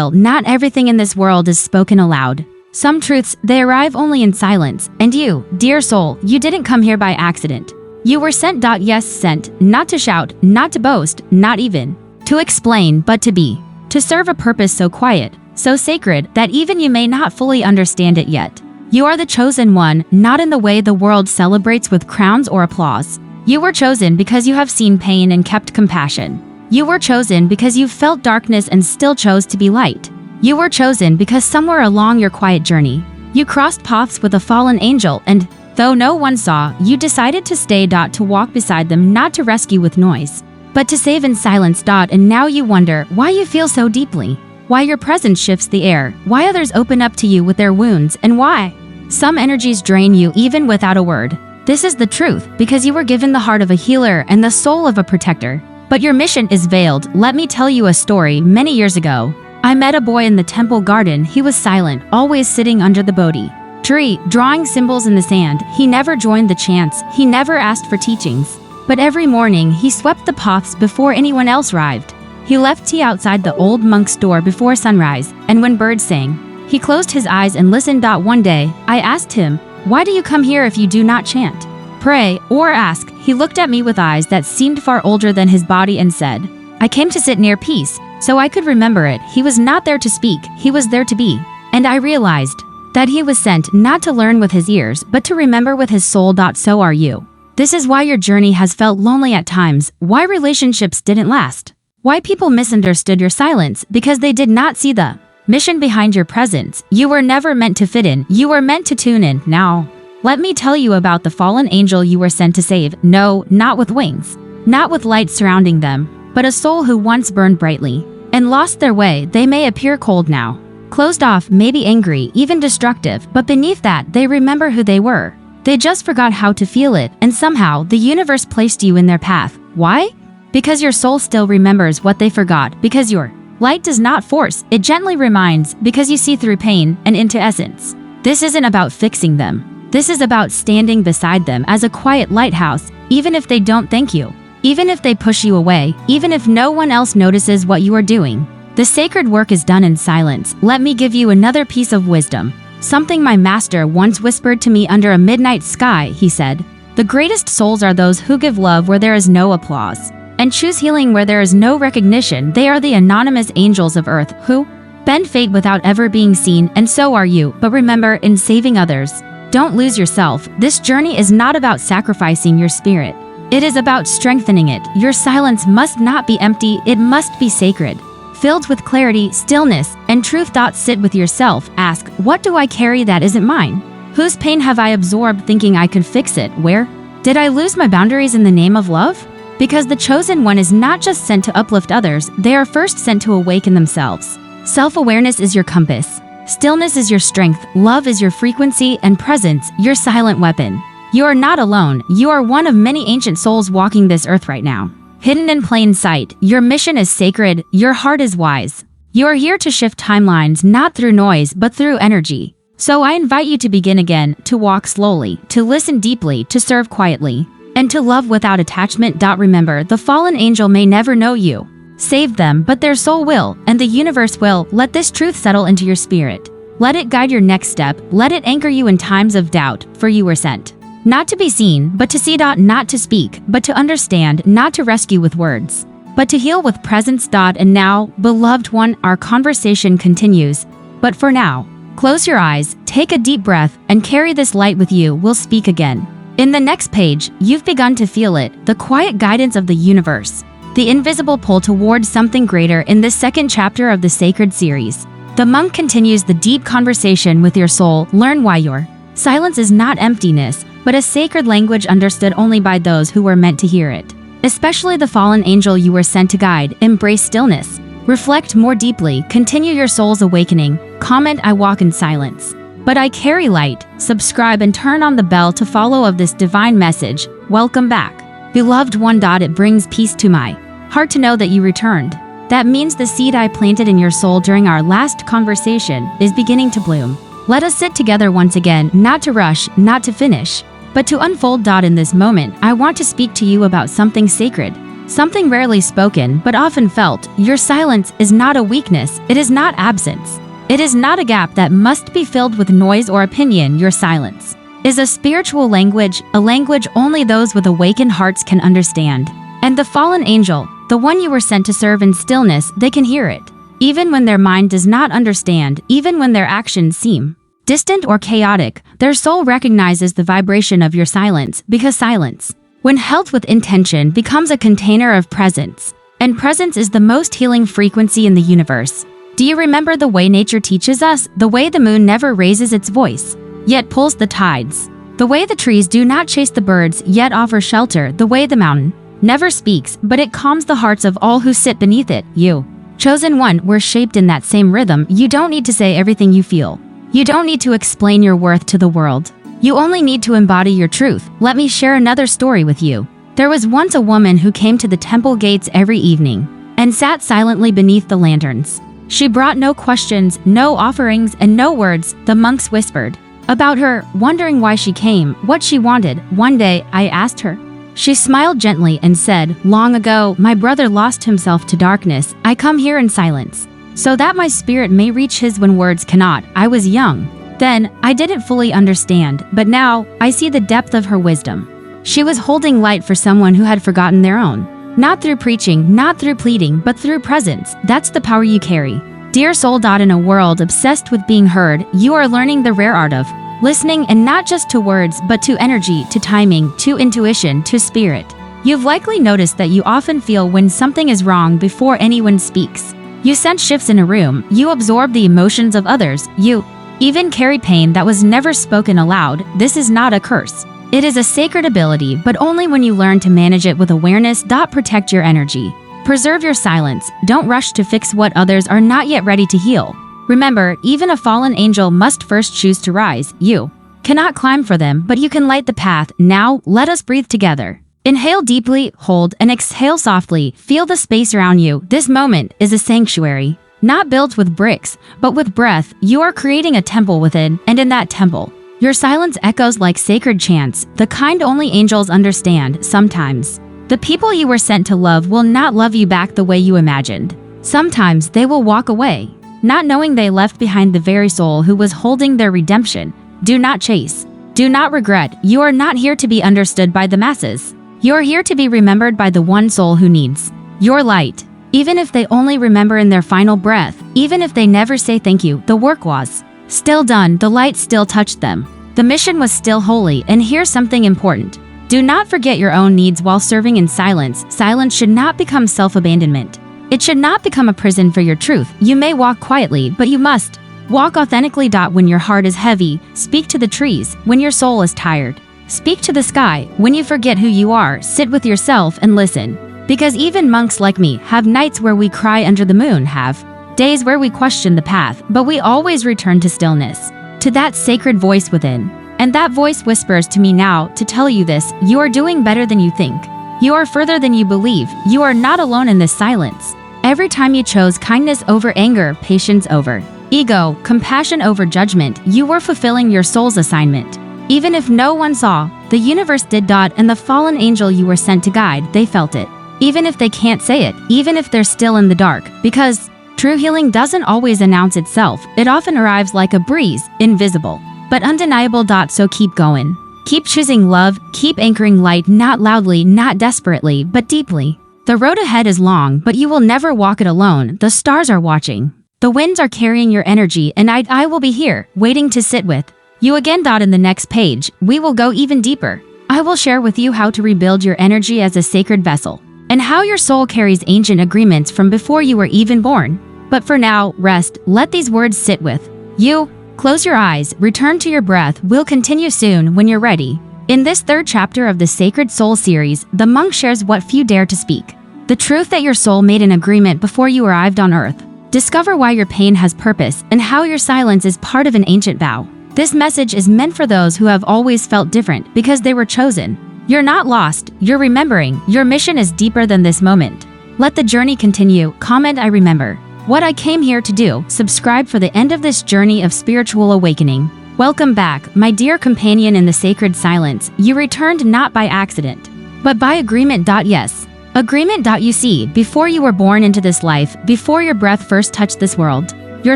while, not everything in this world is spoken aloud. Some truths, they arrive only in silence. And you, dear soul, you didn't come here by accident. You were sent. Yes, sent, not to shout, not to boast, not even to explain, but to be. To serve a purpose so quiet, so sacred, that even you may not fully understand it yet. You are the chosen one, not in the way the world celebrates with crowns or applause. You were chosen because you have seen pain and kept compassion. You were chosen because you felt darkness and still chose to be light. You were chosen because somewhere along your quiet journey, you crossed paths with a fallen angel and, though no one saw, you decided to stay. To walk beside them, not to rescue with noise, but to save in silence. And now you wonder why you feel so deeply, why your presence shifts the air, why others open up to you with their wounds, and why some energies drain you even without a word. This is the truth, because you were given the heart of a healer and the soul of a protector. But your mission is veiled. Let me tell you a story. Many years ago, I met a boy in the temple garden. He was silent, always sitting under the Bodhi tree, drawing symbols in the sand. He never joined the chants. He never asked for teachings. But every morning, he swept the paths before anyone else arrived. He left tea outside the old monk's door before sunrise, and when birds sang, he closed his eyes and listened. One day, I asked him, "Why do you come here if you do not chant, pray, or ask?" He looked at me with eyes that seemed far older than his body and said, "I came to sit near peace, so I could remember it." He was not there to speak, he was there to be. And I realized that he was sent not to learn with his ears, but to remember with his soul. So are you. This is why your journey has felt lonely at times, why relationships didn't last, why people misunderstood your silence, because they did not see the mission behind your presence. You were never meant to fit in, you were meant to tune in. Now, let me tell you about the fallen angel you were sent to save. No, not with wings, not with light surrounding them, but a soul who once burned brightly and lost their way. They may appear cold now, closed off, maybe angry, even destructive, but beneath that, they remember who they were. They just forgot how to feel it, and somehow the universe placed you in their path. Why? Because your soul still remembers what they forgot, because your light does not force, it gently reminds, because you see through pain and into essence. This isn't about fixing them. This is about standing beside them as a quiet lighthouse, even if they don't thank you, even if they push you away, even if no one else notices what you are doing. The sacred work is done in silence. Let me give you another piece of wisdom. Something my master once whispered to me under a midnight sky. He said, "The greatest souls are those who give love where there is no applause, and choose healing where there is no recognition. They are the anonymous angels of earth who bend fate without ever being seen, and so are you. But remember, in saving others, don't lose yourself. This journey is not about sacrificing your spirit. It is about strengthening it. Your silence must not be empty, it must be sacred, filled with clarity, stillness, and truth. Sit with yourself. Ask, what do I carry that isn't mine? Whose pain have I absorbed thinking I could fix it? Where did I lose my boundaries in the name of love? Because the chosen one is not just sent to uplift others, they are first sent to awaken themselves. Self-awareness is your compass. Stillness is your strength. Love is your frequency, and presence, your silent weapon. You are not alone. You are one of many ancient souls walking this earth right now. Hidden in plain sight, your mission is sacred, your heart is wise. You are here to shift timelines, not through noise, but through energy. So I invite you to begin again, to walk slowly, to listen deeply, to serve quietly, and to love without attachment. Remember, the fallen angel may never know you saved them, but their soul will, and the universe will. Let this truth settle into your spirit. Let it guide your next step. Let it anchor you in times of doubt, for you were sent not to be seen, but to see. Not to speak, but to understand. Not to rescue with words, but to heal with presence. And now, beloved one, our conversation continues. But for now, close your eyes, take a deep breath, and carry this light with you. We'll speak again. In the next page, you've begun to feel it, the quiet guidance of the universe, the invisible pull towards something greater. In this second chapter of the Sacred series, the monk continues the deep conversation with your soul. Learn why your silence is not emptiness, but a sacred language understood only by those who were meant to hear it. Especially the fallen angel you were sent to guide. Embrace stillness. Reflect more deeply. Continue your soul's awakening. Comment, I walk in silence, but I carry light. Subscribe and turn on the bell to follow of this divine message. Welcome back, beloved one. It brings peace to my heart to know that you returned. That means the seed I planted in your soul during our last conversation is beginning to bloom. Let us sit together once again, not to rush, not to finish, but to unfold. In this moment, I want to speak to you about something sacred. Something rarely spoken but often felt. Your silence is not a weakness, it is not absence. It is not a gap that must be filled with noise or opinion. Your silence is a spiritual language, a language only those with awakened hearts can understand. And the fallen angel, the one you were sent to serve in stillness, they can hear it. Even when their mind does not understand, even when their actions seem distant or chaotic, their soul recognizes the vibration of your silence, because silence, when held with intention, becomes a container of presence. And presence is the most healing frequency in the universe. Do you remember the way nature teaches us? The way the moon never raises its voice, yet pulls the tides. The way the trees do not chase the birds, yet offer shelter. The way the mountain never speaks, but it calms the hearts of all who sit beneath it. You, chosen one, were shaped in that same rhythm. You don't need to say everything you feel. You don't need to explain your worth to the world. You only need to embody your truth. Let me share another story with you. There was once a woman who came to the temple gates every evening and sat silently beneath the lanterns. She brought no questions, no offerings, and no words. The monks whispered about her, wondering why she came, what she wanted. One day, I asked her. She smiled gently and said, "Long ago, my brother lost himself to darkness. I come here in silence, so that my spirit may reach his when words cannot." I was young then, I didn't fully understand, but now, I see the depth of her wisdom. She was holding light for someone who had forgotten their own. Not through preaching, not through pleading, but through presence. That's the power you carry. Dear soul. In a world obsessed with being heard, you are learning the rare art of listening, and not just to words, but to energy, to timing, to intuition, to spirit. You've likely noticed that you often feel when something is wrong before anyone speaks. You sense shifts in a room, you absorb the emotions of others, you even carry pain that was never spoken aloud. This is not a curse. It is a sacred ability, but only when you learn to manage it with awareness. Protect your energy. Preserve your silence. Don't rush to fix what others are not yet ready to heal. Remember, even a fallen angel must first choose to rise. You cannot climb for them, but you can light the path. Now, let us breathe together. Inhale deeply, hold, and exhale softly. Feel the space around you. This moment is a sanctuary, not built with bricks, but with breath. You are creating a temple within, and in that temple, your silence echoes like sacred chants, the kind only angels understand. Sometimes, the people you were sent to love will not love you back the way you imagined. Sometimes they will walk away, not knowing they left behind the very soul who was holding their redemption. Do not chase. Do not regret. You are not here to be understood by the masses. You are here to be remembered by the one soul who needs your light. Even if they only remember in their final breath, even if they never say thank you, the work was still done. The light still touched them. The mission was still holy. And here's something important. Do not forget your own needs while serving in silence. Silence should not become self-abandonment. It should not become a prison for your truth. You may walk quietly, but you must walk authentically. When your heart is heavy, speak to the trees. When your soul is tired, speak to the sky. When you forget who you are, sit with yourself and listen. Because even monks like me have nights where we cry under the moon, have days where we question the path, but we always return to stillness, to that sacred voice within. And that voice whispers to me now to tell you this: you are doing better than you think. You are further than you believe. You are not alone in this silence. Every time you chose kindness over anger, patience over ego, compassion over judgment, you were fulfilling your soul's assignment. Even if no one saw, the universe did. And the fallen angel you were sent to guide, they felt it. Even if they can't say it, even if they're still in the dark. Because true healing doesn't always announce itself. It often arrives like a breeze, invisible, but undeniable. So keep going. Keep choosing love, keep anchoring light, not loudly, not desperately, but deeply. The road ahead is long, but you will never walk it alone. The stars are watching. The winds are carrying your energy, and I will be here, waiting to sit with you again. In the next page, we will go even deeper. I will share with you how to rebuild your energy as a sacred vessel, and how your soul carries ancient agreements from before you were even born. But for now, rest, let these words sit with you. Close your eyes, return to your breath. We'll continue soon when you're ready. In this third chapter of the Sacred Soul series, the monk shares what few dare to speak: the truth that your soul made an agreement before you arrived on earth. Discover why your pain has purpose and how your silence is part of an ancient vow. This message is meant for those who have always felt different because they were chosen. You're not lost, you're remembering. Your mission is deeper than this moment. Let the journey continue. Comment "I remember what I came here to do." Subscribe for the end of this journey of spiritual awakening. Welcome back, my dear companion in the sacred silence. You returned not by accident, but by agreement. Yes, Agreement. You see, before you were born into this life, before your breath first touched this world, your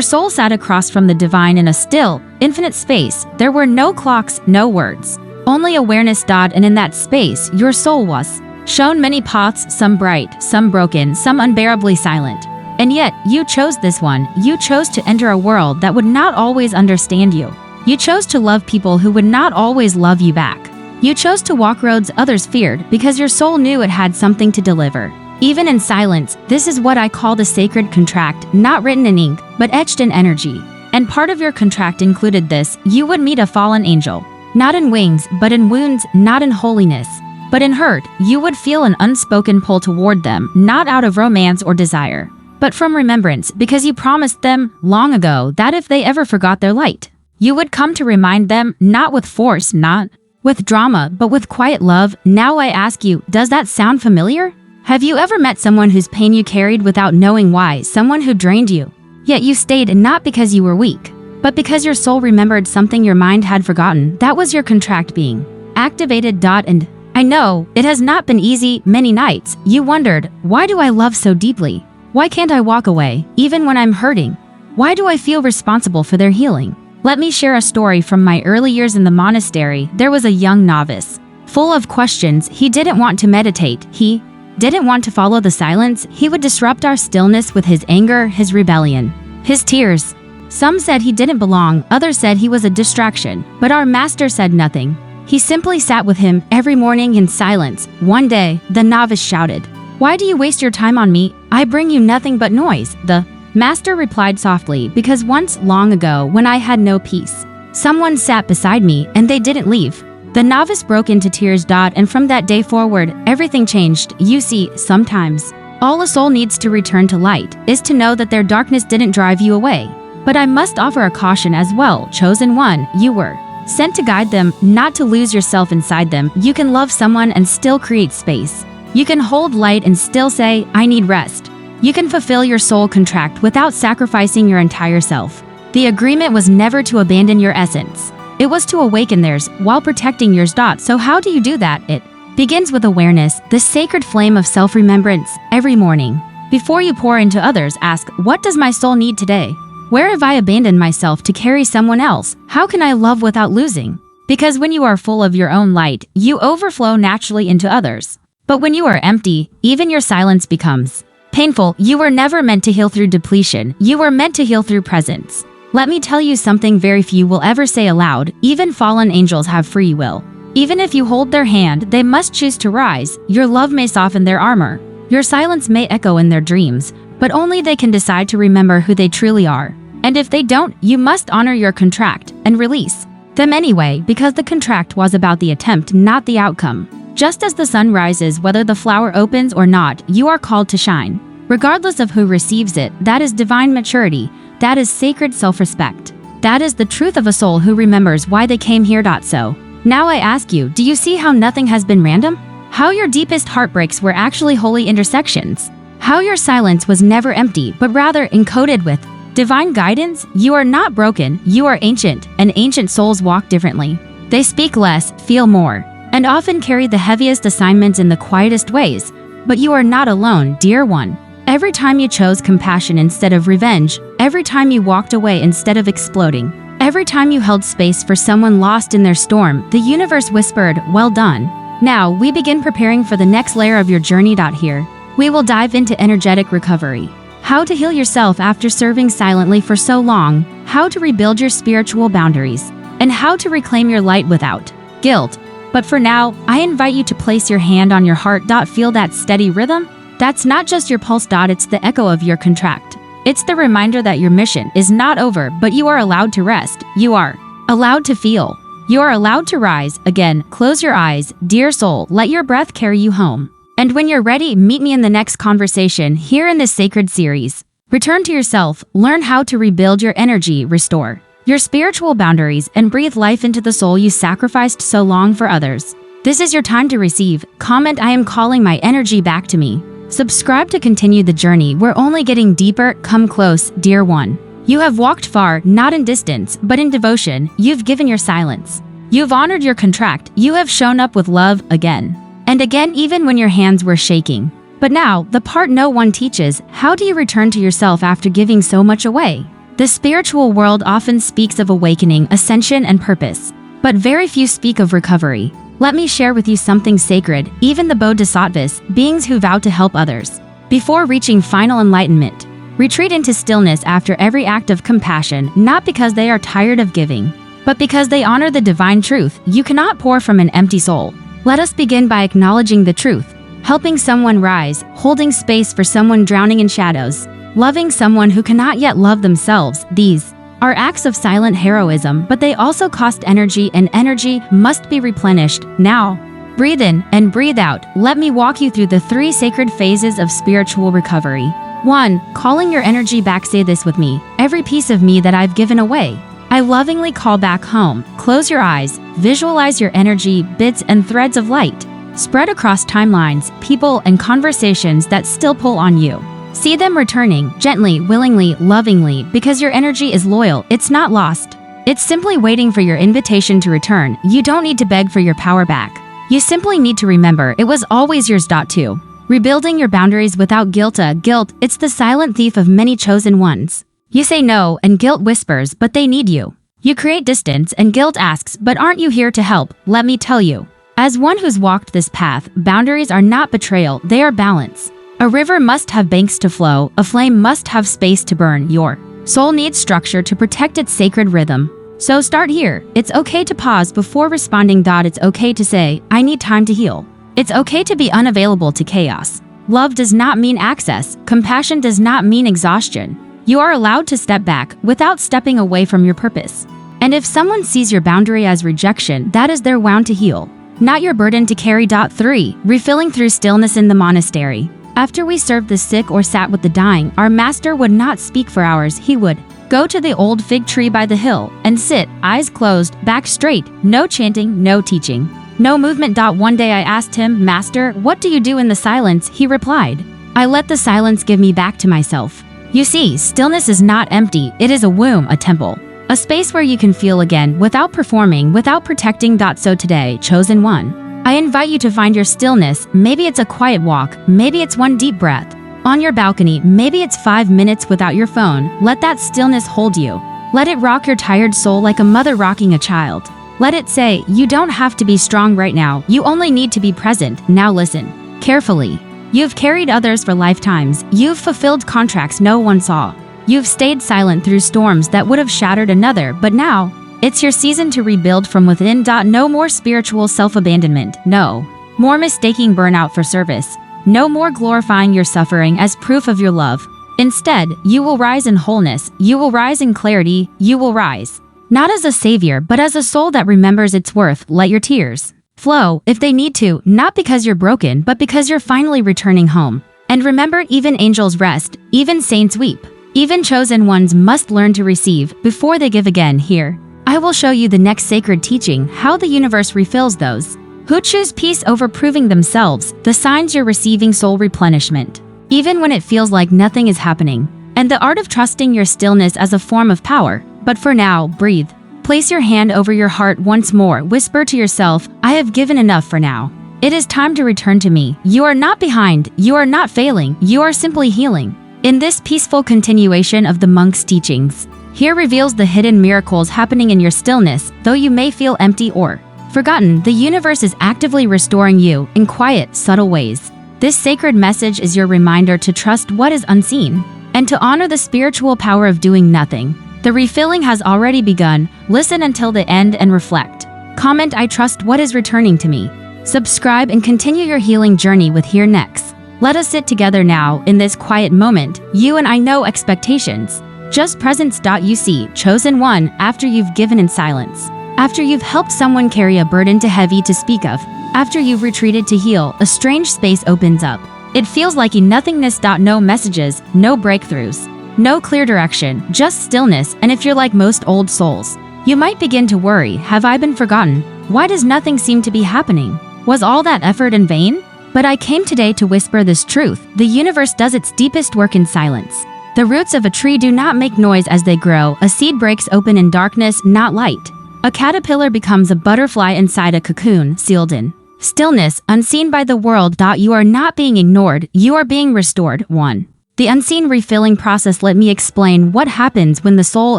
soul sat across from the divine in a still, infinite space. There were no clocks, no words, only awareness. And in that space, your soul was shown many paths, some bright, some broken, some unbearably silent. And yet, you chose this one. You chose to enter a world that would not always understand you. You chose to love people who would not always love you back. You chose to walk roads others feared because your soul knew it had something to deliver. Even in silence, this is what I call the sacred contract, not written in ink, but etched in energy. And part of your contract included this: you would meet a fallen angel. Not in wings, but in wounds, not in holiness, but in hurt. You would feel an unspoken pull toward them, not out of romance or desire, but from remembrance, because you promised them long ago that if they ever forgot their light, you would come to remind them, not with force, not with drama, but with quiet love. Now I ask you, does that sound familiar? Have you ever met someone whose pain you carried without knowing why, someone who drained you? Yet you stayed, not because you were weak, but because your soul remembered something your mind had forgotten. That was your contract being activated. And I know, it has not been easy. Many nights, you wondered, why do I love so deeply? Why can't I walk away, even when I'm hurting? Why do I feel responsible for their healing? Let me share a story from my early years in the monastery. There was a young novice, full of questions. He didn't want to meditate. He didn't want to follow the silence. He would disrupt our stillness with his anger, his rebellion, his tears. Some said he didn't belong, others said he was a distraction, but our master said nothing. He simply sat with him every morning in silence. One day, the novice shouted, "Why do you waste your time on me? I bring you nothing but noise." The master replied softly, "Because once, long ago, when I had no peace, someone sat beside me and they didn't leave." The novice broke into tears. And from that day forward, everything changed. You see, sometimes all a soul needs to return to light is to know that their darkness didn't drive you away. But I must offer a caution as well. Chosen one, you were sent to guide them, not to lose yourself inside them. You can love someone and still create space. You can hold light and still say, "I need rest." You can fulfill your soul contract without sacrificing your entire self. The agreement was never to abandon your essence. It was to awaken theirs while protecting yours. So how do you do that? It begins with awareness, the sacred flame of self-remembrance. Every morning, before you pour into others, ask, what does my soul need today? Where have I abandoned myself to carry someone else? How can I love without losing? Because when you are full of your own light, you overflow naturally into others. But when you are empty, even your silence becomes painful. You were never meant to heal through depletion. You were meant to heal through presence. Let me tell you something very few will ever say aloud. Even fallen angels have free will. Even if you hold their hand, they must choose to rise. Your love may soften their armor. Your silence may echo in their dreams, but only they can decide to remember who they truly are. And if they don't, you must honor your contract and release them anyway, because the contract was about the attempt, not the outcome. Just as the sun rises, whether the flower opens or not, you are called to shine. Regardless of who receives it, that is divine maturity. That is sacred self-respect. That is the truth of a soul who remembers why they came here. So, now I ask you, do you see how nothing has been random? How your deepest heartbreaks were actually holy intersections? How your silence was never empty, but rather encoded with divine guidance? You are not broken, you are ancient, and ancient souls walk differently. They speak less, feel more, and often carry the heaviest assignments in the quietest ways. But you are not alone, dear one. Every time you chose compassion instead of revenge, every time you walked away instead of exploding, every time you held space for someone lost in their storm, the universe whispered, "Well done." Now, we begin preparing for the next layer of your journey. Here, we will dive into energetic recovery. How to heal yourself after serving silently for so long, how to rebuild your spiritual boundaries, and how to reclaim your light without guilt. But for now, I invite you to place your hand on your heart. Feel that steady rhythm? That's not just your pulse. It's the echo of your contract. It's the reminder that your mission is not over, but you are allowed to rest. You are allowed to feel. You are allowed to rise. Again, close your eyes, dear soul, let your breath carry you home. And when you're ready, meet me in the next conversation here in this sacred series. Return to yourself, learn how to rebuild your energy, restore your spiritual boundaries, and breathe life into the soul you sacrificed so long for others. This is your time to receive. Comment, "I am calling my energy back to me." Subscribe to continue the journey. We're only getting deeper. Come close, dear one. You have walked far, not in distance, but in devotion. You've given your silence. You've honored your contract. You have shown up with love again and again, even when your hands were shaking. But now, the part no one teaches, how do you return to yourself after giving so much away? The spiritual world often speaks of awakening, ascension, and purpose, but very few speak of recovery. Let me share with you something sacred, even the bodhisattvas, beings who vow to help others. Before reaching final enlightenment, retreat into stillness after every act of compassion, not because they are tired of giving, but because they honor the divine truth. You cannot pour from an empty soul. Let us begin by acknowledging the truth, helping someone rise, holding space for someone drowning in shadows, loving someone who cannot yet love themselves. These are acts of silent heroism, but they also cost energy, and energy must be replenished. Now, breathe in and breathe out. Let me walk you through the 3 sacred phases of spiritual recovery. 1. Calling your energy back. Say this with me. Every piece of me that I've given away, I lovingly call back home. Close your eyes. Visualize your energy, bits and threads of light spread across timelines, people, and conversations that still pull on you. See them returning, gently, willingly, lovingly, because your energy is loyal. It's not lost. It's simply waiting for your invitation to return. You don't need to beg for your power back. You simply need to remember it was always yours. 2. Rebuilding your boundaries without guilt. Guilt, it's the silent thief of many chosen ones. You say no, and guilt whispers, but they need you. You create distance, and guilt asks, but aren't you here to help? Let me tell you. As one who's walked this path, boundaries are not betrayal, they are balance. A river must have banks to flow, a flame must have space to burn. Your soul needs structure to protect its sacred rhythm. So start here. It's okay to pause before responding. It's okay to say, I need time to heal. It's okay to be unavailable to chaos. Love does not mean access. Compassion does not mean exhaustion. You are allowed to step back without stepping away from your purpose. And if someone sees your boundary as rejection, that is their wound to heal, not your burden to carry. 3. Refilling through stillness. In the monastery, after we served the sick or sat with the dying, our master would not speak for hours. He would go to the old fig tree by the hill and sit, eyes closed, back straight, no chanting, no teaching, no movement. One day I asked him, Master, what do you do in the silence? He replied, I let the silence give me back to myself. You see, stillness is not empty, it is a womb, a temple. A space where you can feel again, without performing, without protecting. So today, chosen one, I invite you to find your stillness. Maybe it's a quiet walk, maybe it's one deep breath on your balcony, maybe it's 5 minutes without your phone. Let that stillness hold you. Let it rock your tired soul like a mother rocking a child. Let it say, you don't have to be strong right now, you only need to be present. Now listen carefully. You've carried others for lifetimes, you've fulfilled contracts no one saw. You've stayed silent through storms that would have shattered another, but now, it's your season to rebuild from within. No more spiritual self-abandonment, no more mistaking burnout for service, no more glorifying your suffering as proof of your love. Instead, you will rise in wholeness, you will rise in clarity, you will rise, not as a savior, but as a soul that remembers its worth. Let your tears flow, if they need to, not because you're broken, but because you're finally returning home. And remember, even angels rest, even saints weep. Even chosen ones must learn to receive before they give again. Here, I will show you the next sacred teaching, how the universe refills those who choose peace over proving themselves, the signs you're receiving soul replenishment, even when it feels like nothing is happening, and the art of trusting your stillness as a form of power. But for now, breathe. Place your hand over your heart once more. Whisper to yourself, I have given enough for now. It is time to return to me. You are not behind, you are not failing, you are simply healing. In this peaceful continuation of the monk's teachings, here reveals the hidden miracles happening in your stillness. Though you may feel empty or forgotten, the universe is actively restoring you in quiet, subtle ways. This sacred message is your reminder to trust what is unseen and to honor the spiritual power of doing nothing. The refilling has already begun. Listen until the end and reflect. Comment, I trust what is returning to me. Subscribe and continue your healing journey with Here Next. Let us sit together now in this quiet moment. You and I know expectations. Just presence. You see, chosen one, after you've given in silence, after you've helped someone carry a burden too heavy to speak of, after you've retreated to heal, a strange space opens up. It feels like a nothingness. No messages, no breakthroughs, no clear direction, just stillness. And if you're like most old souls, you might begin to worry, have I been forgotten? Why does nothing seem to be happening? Was all that effort in vain? But I came today to whisper this truth. The universe does its deepest work in silence. The roots of a tree do not make noise as they grow. A seed breaks open in darkness, not light. A caterpillar becomes a butterfly inside a cocoon, sealed in Stillness, unseen by the world. You are not being ignored, you are being restored. 1. The unseen refilling process. Let me explain what happens when the soul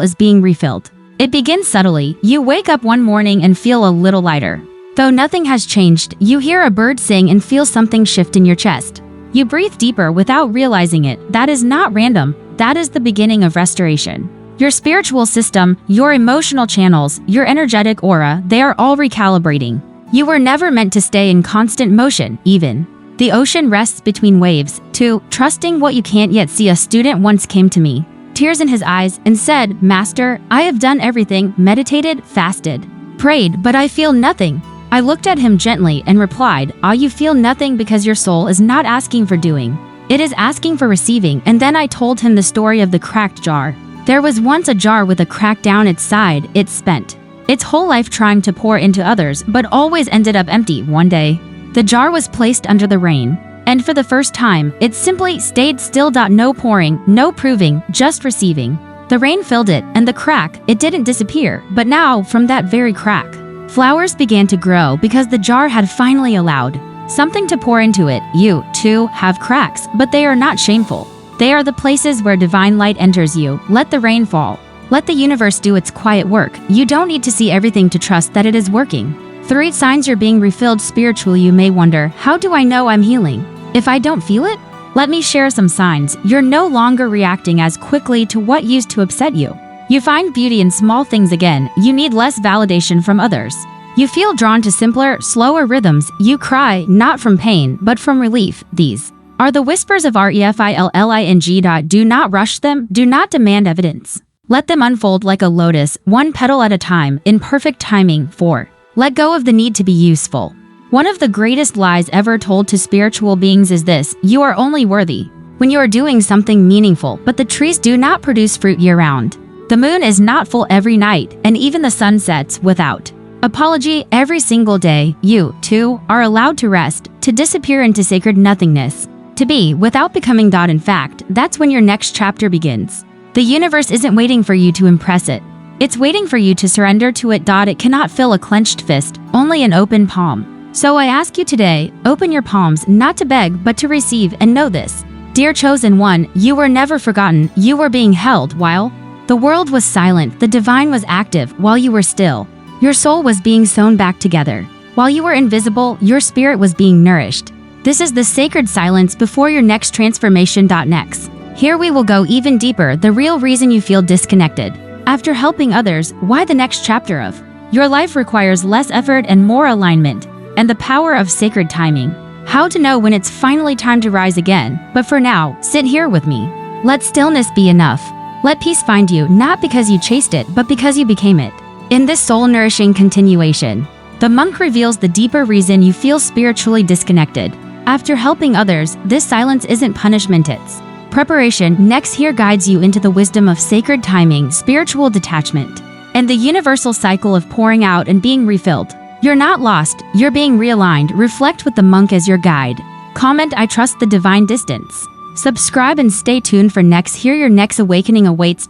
is being refilled. It begins subtly. You wake up one morning and feel a little lighter. Though nothing has changed, you hear a bird sing and feel something shift in your chest. You breathe deeper without realizing it. That is not random, that is the beginning of restoration. Your spiritual system, your emotional channels, your energetic aura, they are all recalibrating. You were never meant to stay in constant motion, even. The ocean rests between waves. 2. Trusting what you can't yet see. A student once came to me, tears in his eyes, and said, "Master, I have done everything, meditated, fasted, prayed, but I feel nothing." I looked at him gently and replied, you feel nothing because your soul is not asking for doing. It is asking for receiving." And then I told him the story of the cracked jar. There was once a jar with a crack down its side. It spent its whole life trying to pour into others, but always ended up empty. One day, the jar was placed under the rain, and for the first time, it simply stayed still. No pouring, no proving, just receiving. The rain filled it, and the crack, it didn't disappear, but now, from that very crack, flowers began to grow because the jar had finally allowed something to pour into it. You, too, have cracks, but they are not shameful. They are the places where divine light enters you. Let the rain fall. Let the universe do its quiet work. You don't need to see everything to trust that it is working. 3 signs you're being refilled spiritually. You may wonder, how do I know I'm healing if I don't feel it? Let me share some signs. You're no longer reacting as quickly to what used to upset you. You find beauty in small things again. You need less validation from others. You feel drawn to simpler, slower rhythms. You cry, not from pain, but from relief. These are the whispers of refilling. Do not rush them. Do not demand evidence. Let them unfold like a lotus, one petal at a time, in perfect timing. 4. Let go of the need to be useful. One of the greatest lies ever told to spiritual beings is this: you are only worthy when you are doing something meaningful. But the trees do not produce fruit year-round. The moon is not full every night, and even the sun sets without apology every single day. You, too, are allowed to rest, to disappear into sacred nothingness, to be without becoming. In fact, that's when your next chapter begins. The universe isn't waiting for you to impress it. It's waiting for you to surrender to it. It cannot fill a clenched fist, only an open palm. So I ask you today, open your palms, not to beg, but to receive. And know this, dear chosen one, you were never forgotten. You were being held while the world was silent. The divine was active while you were still. Your soul was being sewn back together. While you were invisible, your spirit was being nourished. This is the sacred silence before your next transformation. Next, here we will go even deeper. The real reason you feel disconnected after helping others. Why the next chapter of your life requires less effort and more alignment, and the power of sacred timing. How to know when it's finally time to rise again. But for now, sit here with me. Let stillness be enough. Let peace find you, not because you chased it, but because you became it. In this soul-nourishing continuation, the monk reveals the deeper reason you feel spiritually disconnected. After helping others, this silence isn't punishment, it's preparation. Next, here guides you into the wisdom of sacred timing, spiritual detachment, and the universal cycle of pouring out and being refilled. You're not lost, you're being realigned. Reflect with the monk as your guide. Comment, I trust the divine distance. Subscribe and stay tuned for next. Here your next awakening awaits.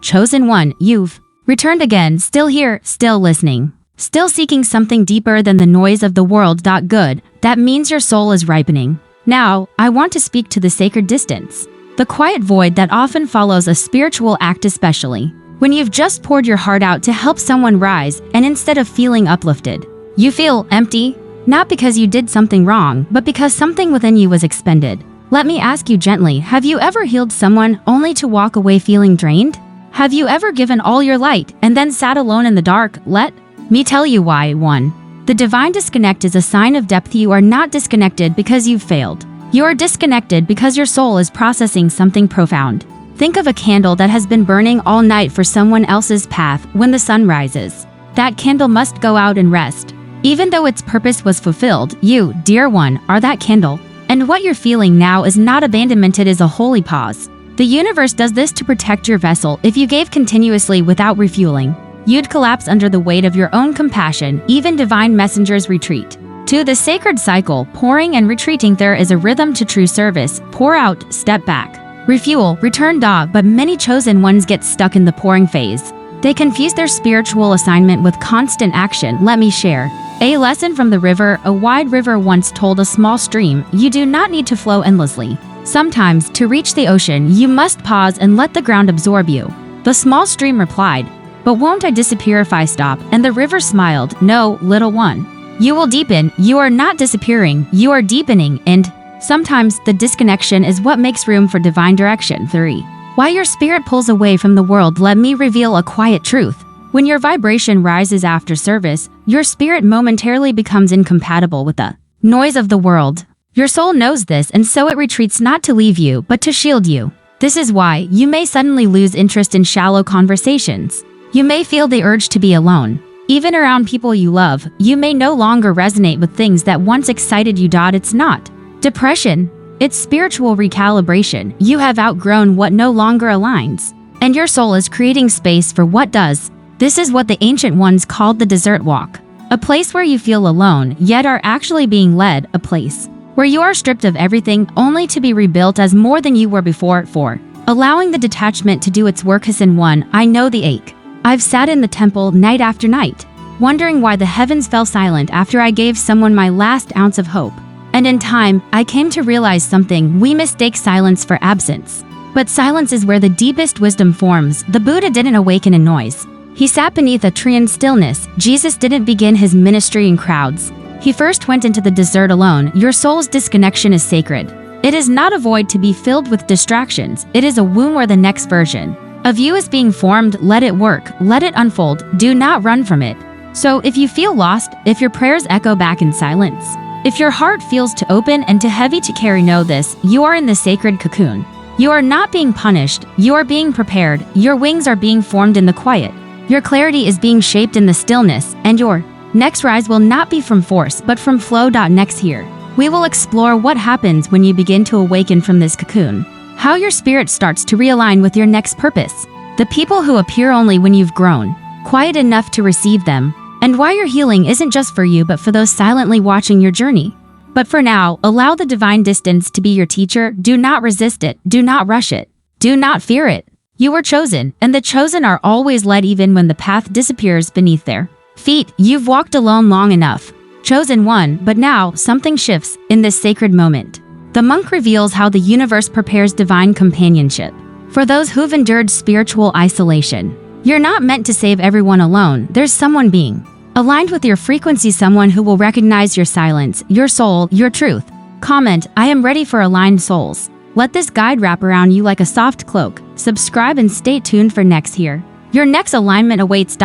Chosen one, you've returned again, still here, still listening, still seeking something deeper than the noise of the world. Good, that means your soul is ripening. Now, I want to speak to the sacred distance, the quiet void that often follows a spiritual act, especially when you've just poured your heart out to help someone rise, and instead of feeling uplifted, you feel empty, not because you did something wrong, but because something within you was expended. Let me ask you gently, have you ever healed someone only to walk away feeling drained? Have you ever given all your light and then sat alone in the dark? Let me tell you why. 1. The divine disconnect is a sign of depth. You are not disconnected because you've failed. You are disconnected because your soul is processing something profound. Think of a candle that has been burning all night for someone else's path. When the sun rises, that candle must go out and rest. Even though its purpose was fulfilled, you, dear one, are that candle. And what you're feeling now is not abandonment, it is a holy pause. The universe does this to protect your vessel. If you gave continuously without refueling, you'd collapse under the weight of your own compassion. Even divine messengers retreat to the sacred cycle, pouring and retreating. There is a rhythm to true service. Pour out, step back, refuel, return. But many chosen ones get stuck in the pouring phase. They confuse their spiritual assignment with constant action. Let me share a lesson from the river. A wide river once told a small stream, you do not need to flow endlessly. Sometimes, to reach the ocean, you must pause and let the ground absorb you. The small stream replied, but won't I disappear if I stop? And the river smiled, no, little one. You will deepen. You are not disappearing, you are deepening. And sometimes the disconnection is what makes room for divine direction. 3. Why your spirit pulls away from the world. Let me reveal a quiet truth. When your vibration rises after service, your spirit momentarily becomes incompatible with the noise of the world. Your soul knows this, and so it retreats, not to leave you, but to shield you. This is why you may suddenly lose interest in shallow conversations. You may feel the urge to be alone. Even around people you love, you may no longer resonate with things that once excited you. It's not depression, it's spiritual recalibration. You have outgrown what no longer aligns, and your soul is creating space for what does. This is what the ancient ones called the desert walk. A place where you feel alone, yet are actually being led. A place where you are stripped of everything, only to be rebuilt as more than you were before. 4. Allowing the detachment to do its work. In 1. I know the ache. I've sat in the temple night after night, wondering why the heavens fell silent after I gave someone my last ounce of hope. And in time, I came to realize something. We mistake silence for absence. But silence is where the deepest wisdom forms. The Buddha didn't awaken in noise. He sat beneath a tree in stillness. Jesus didn't begin his ministry in crowds. He first went into the desert alone. Your soul's disconnection is sacred. It is not a void to be filled with distractions. It is a womb where the next version of you is being formed. Let it work. Let it unfold. Do not run from it. So if you feel lost, if your prayers echo back in silence, if your heart feels too open and too heavy to carry, know this: you are in the sacred cocoon. You are not being punished. You are being prepared. Your wings are being formed in the quiet. Your clarity is being shaped in the stillness, and your next rise will not be from force, but from flow. Next here, we will explore what happens when you begin to awaken from this cocoon, how your spirit starts to realign with your next purpose, the people who appear only when you've grown quiet enough to receive them, and why your healing isn't just for you but for those silently watching your journey. But for now, allow the divine distance to be your teacher. Do not resist it. Do not rush it. Do not fear it. You were chosen, and the chosen are always led even when the path disappears beneath their feet. You've walked alone long enough. Chosen one, but now something shifts in this sacred moment. The monk reveals how the universe prepares divine companionship for those who've endured spiritual isolation. You're not meant to save everyone alone. There's someone being aligned with your frequency, someone who will recognize your silence, your soul, your truth. Comment, I am ready for aligned souls. Let this guide wrap around you like a soft cloak. Subscribe and stay tuned for next here. Your next alignment awaits.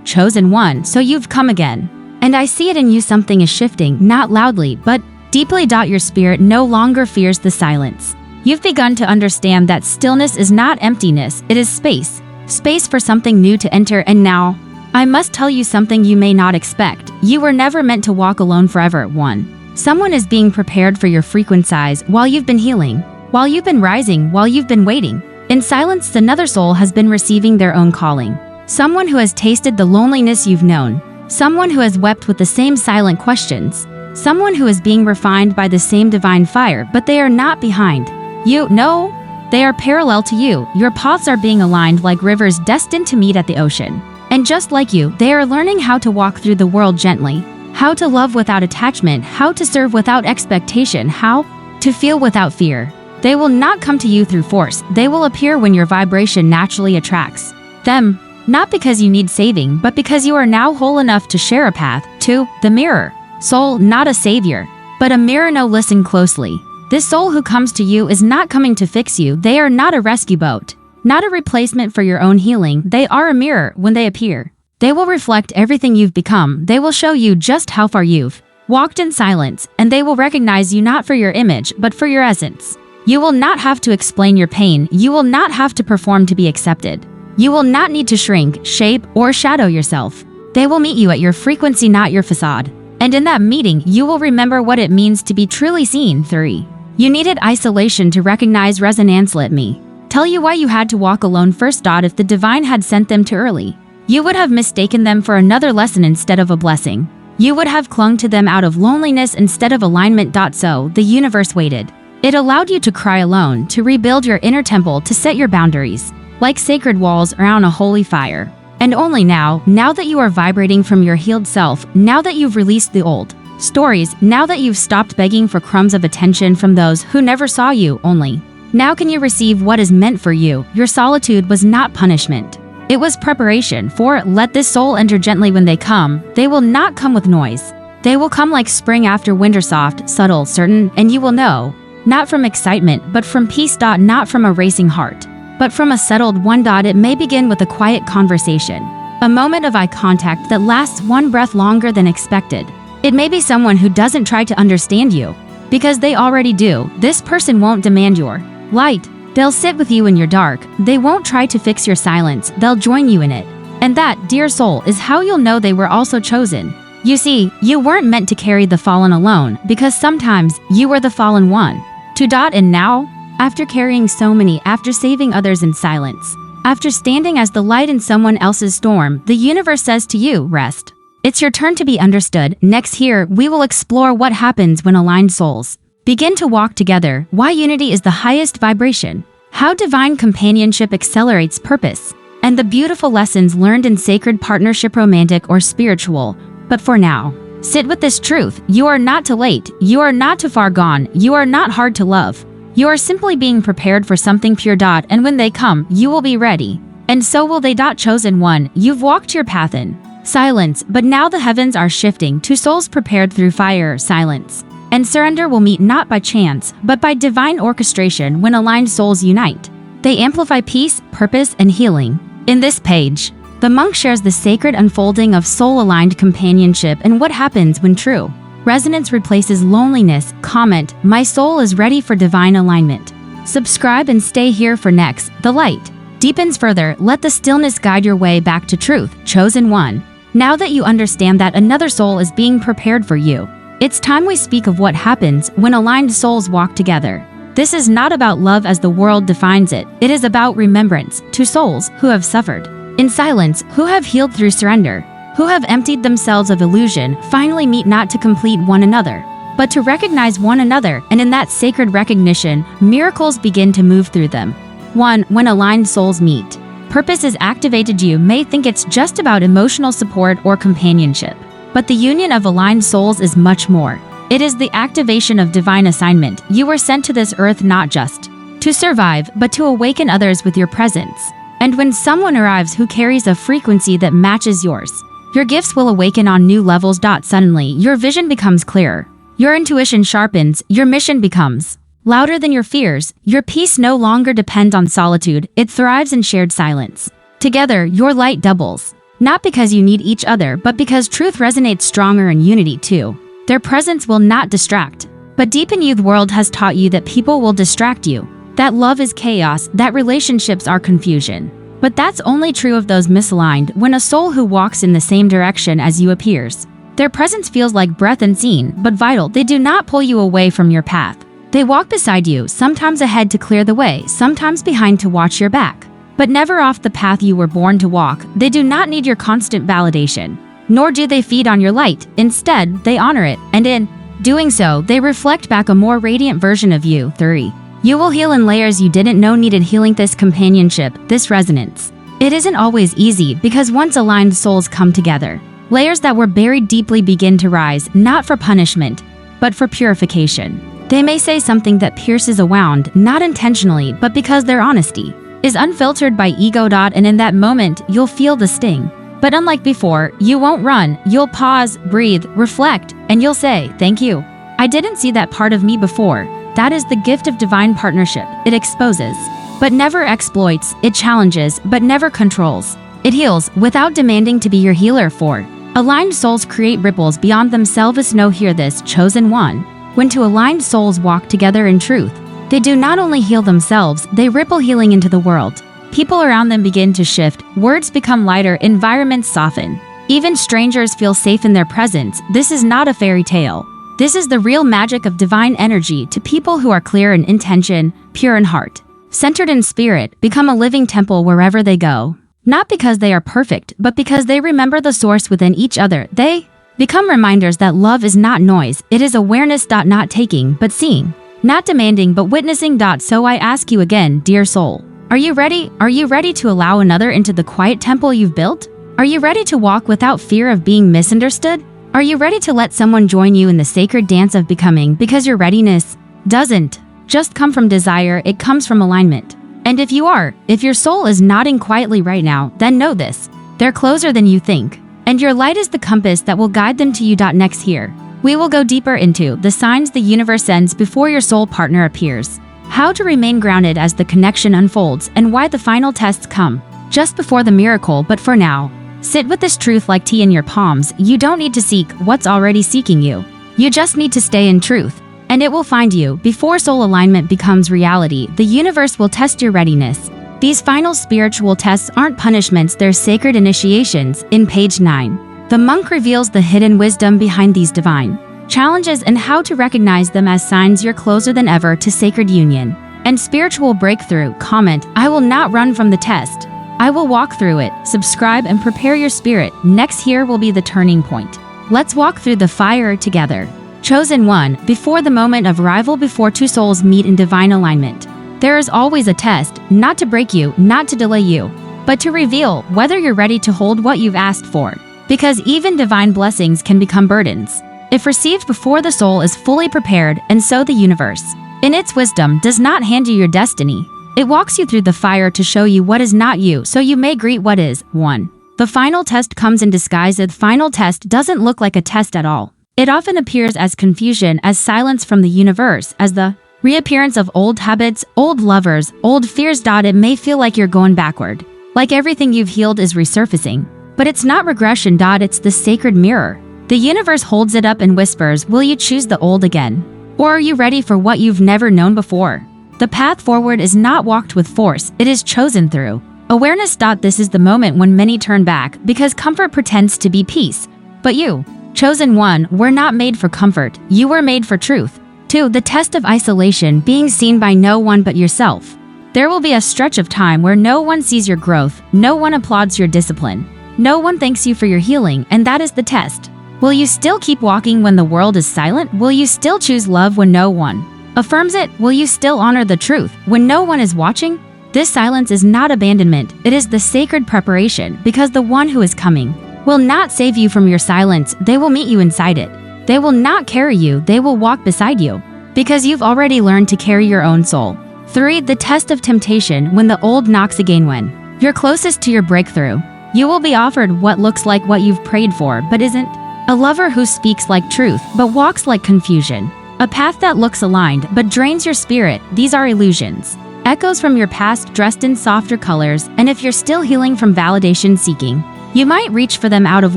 Chosen one, so you've come again. And I see it in you. Something is shifting, not loudly, but deeply. Your spirit no longer fears the silence. You've begun to understand that stillness is not emptiness, it is space. Space for something new to enter. And now, I must tell you something you may not expect. You were never meant to walk alone forever. 1. Someone is being prepared for your frequencies while you've been healing, while you've been rising, while you've been waiting. In silence, another soul has been receiving their own calling. Someone who has tasted the loneliness you've known. Someone who has wept with the same silent questions. Someone who is being refined by the same divine fire, but they are not behind you. No, they are parallel to you. Your paths are being aligned like rivers destined to meet at the ocean. And just like you, they are learning how to walk through the world gently, how to love without attachment, how to serve without expectation, how to feel without fear. They will not come to you through force. They will appear when your vibration naturally attracts them, not because you need saving, but because you are now whole enough to share a path. 2. The mirror. Soul, not a savior, but a mirror. No, listen closely. This soul who comes to you is not coming to fix you. They are not a rescue boat, not a replacement for your own healing. They are a mirror. When they appear, they will reflect everything you've become. They will show you just how far you've walked in silence, and they will recognize you not for your image, but for your essence. You will not have to explain your pain. You will not have to perform to be accepted. You will not need to shrink, shape, or shadow yourself. They will meet you at your frequency, not your facade. And in that meeting, you will remember what it means to be truly seen. 3. You needed isolation to recognize resonance. Let me tell you why you had to walk alone first. If the divine had sent them too early, you would have mistaken them for another lesson instead of a blessing. You would have clung to them out of loneliness instead of alignment. So the universe waited. It allowed you to cry alone, to rebuild your inner temple, to set your boundaries like sacred walls around a holy fire. And only now that you are vibrating from your healed self, now that you've released the old stories, now that you've stopped begging for crumbs of attention from those who never saw you, only now can you receive what is meant for you. Your solitude was not punishment. It was preparation for let this soul enter gently when they come. They will not come with noise. They will come like spring after winter, soft, subtle, certain, and you will know. Not from excitement, but from peace. Not from a racing heart, but from a settled one. It may begin with a quiet conversation, a moment of eye contact that lasts one breath longer than expected. It may be someone who doesn't try to understand you, because they already do. This person won't demand your light. They'll sit with you in your dark. They won't try to fix your silence. They'll join you in it. And that, dear soul, is how you'll know they were also chosen. You see, you weren't meant to carry the fallen alone, because sometimes you were the fallen one. And now, after carrying so many, after saving others in silence, after standing as the light in someone else's storm, the universe says to you, rest. It's your turn to be understood. Next here, we will explore what happens when aligned souls begin to walk together, why unity is the highest vibration, how divine companionship accelerates purpose, and the beautiful lessons learned in sacred partnership, romantic or spiritual. But for now, sit with this truth. You are not too late. You are not too far gone. You are not hard to love. You are simply being prepared for something pure. And when they come, you will be ready. And so will they. Chosen one, you've walked your path in silence, but now the heavens are shifting to souls prepared through fire, silence, and surrender will meet not by chance, but by divine orchestration. When aligned souls unite, they amplify peace, purpose, and healing. In this page, the monk shares the sacred unfolding of soul-aligned companionship and what happens when true resonance replaces loneliness. Comment, my soul is ready for divine alignment. Subscribe and stay here for next. The light deepens further. Let the stillness guide your way back to truth. Chosen one, now that you understand that another soul is being prepared for you, it's time we speak of what happens when aligned souls walk together. This is not about love as the world defines it. It is about remembrance to souls who have suffered in silence, who have healed through surrender, who have emptied themselves of illusion, finally meet not to complete one another, but to recognize one another, and in that sacred recognition, miracles begin to move through them. 1. When aligned souls meet, purpose is activated. You may think it's just about emotional support or companionship, but the union of aligned souls is much more. It is the activation of divine assignment. You were sent to this earth not just to survive, but to awaken others with your presence. And when someone arrives who carries a frequency that matches yours, your gifts will awaken on new levels. Suddenly, your vision becomes clearer. Your intuition sharpens. Your mission becomes louder than your fears. Your peace no longer depends on solitude. It thrives in shared silence. Together, your light doubles. Not because you need each other, but because truth resonates stronger in unity too. Their presence will not distract, but deepen you. The world has taught you that people will distract you, that love is chaos, that relationships are confusion. But that's only true of those misaligned. When a soul who walks in the same direction as you appears, their presence feels like breath, unseen but vital. They do not pull you away from your path. They walk beside you, sometimes ahead to clear the way, sometimes behind to watch your back, but never off the path you were born to walk. They do not need your constant validation, nor do they feed on your light. Instead, they honor it, and in doing so, they reflect back a more radiant version of you. 3. You will heal in layers you didn't know needed healing. This companionship, this resonance, it isn't always easy, because once aligned souls come together, layers that were buried deeply begin to rise, not for punishment, but for purification. They may say something that pierces a wound, not intentionally, but because their honesty is unfiltered by ego. And in that moment, you'll feel the sting. But unlike before, you won't run. You'll pause, breathe, reflect, and you'll say, thank you. I didn't see that part of me before. That is the gift of divine partnership. It exposes, but never exploits. It challenges, but never controls. It heals without demanding to be your healer. 4. Aligned souls create ripples beyond themselves. Know hear this, chosen one. When two aligned souls walk together in truth, they do not only heal themselves, they ripple healing into the world. People around them begin to shift, words become lighter, environments soften. Even strangers feel safe in their presence. This is not a fairy tale. This is the real magic of divine energy. To people who are clear in intention, pure in heart, centered in spirit, become a living temple wherever they go. Not because they are perfect, but because they remember the source within each other. They become reminders that love is not noise, it is awareness. Not taking, but seeing. Not demanding, but witnessing. So I ask you again, dear soul, Are you ready? Are you ready to allow another into the quiet temple you've built? Are you ready to walk without fear of being misunderstood? Are you ready to let someone join you in the sacred dance of becoming, because your readiness doesn't just come from desire, it comes from alignment. And if your soul is nodding quietly right now, then know this: they're closer than you think. And your light is the compass that will guide them to you. Next here, we will go deeper into the signs the universe sends before your soul partner appears, how to remain grounded as the connection unfolds, and why the final tests come just before the miracle. But for now, sit with this truth like tea in your palms. You don't need to seek what's already seeking you. You just need to stay in truth, and it will find you. Before soul alignment becomes reality, the universe will test your readiness. These final spiritual tests aren't punishments, they're sacred initiations. In page 9, the monk reveals the hidden wisdom behind these divine challenges and how to recognize them as signs you're closer than ever to sacred union and spiritual breakthrough. Comment: I will not run from the test. I will walk through it. Subscribe and prepare your spirit. Next here will be the turning point. Let's walk through the fire together. Chosen one, before the moment of arrival, before two souls meet in divine alignment, there is always a test, not to break you, not to delay you, but to reveal whether you're ready to hold what you've asked for. Because even divine blessings can become burdens if received before the soul is fully prepared, and so the universe, in its wisdom, does not hand you your destiny. It walks you through the fire to show you what is not you, so you may greet what is. 1. The final test comes in disguise. The final test doesn't look like a test at all. It often appears as confusion, as silence from the universe, as the reappearance of old habits, old lovers, old fears. It may feel like you're going backward, like everything you've healed is resurfacing. But it's not regression. It's the sacred mirror. The universe holds it up and whispers, will you choose the old again? Or are you ready for what you've never known before? The path forward is not walked with force, it is chosen through awareness. This is the moment when many turn back, because comfort pretends to be peace. But you, chosen one, were not made for comfort, you were made for truth. 2. The test of isolation, being seen by no one but yourself. There will be a stretch of time where no one sees your growth, no one applauds your discipline, no one thanks you for your healing, and that is the test. Will you still keep walking when the world is silent? Will you still choose love when no one affirms it? Will you still honor the truth when no one is watching? This silence is not abandonment, it is the sacred preparation, because the one who is coming will not save you from your silence, they will meet you inside it. They will not carry you, they will walk beside you, because you've already learned to carry your own soul. 3. The test of temptation, when the old knocks again. When you're closest to your breakthrough, you will be offered what looks like what you've prayed for but isn't. A lover who speaks like truth but walks like confusion. A path that looks aligned but drains your spirit. These are illusions, echoes from your past dressed in softer colors, and if you're still healing from validation seeking, you might reach for them out of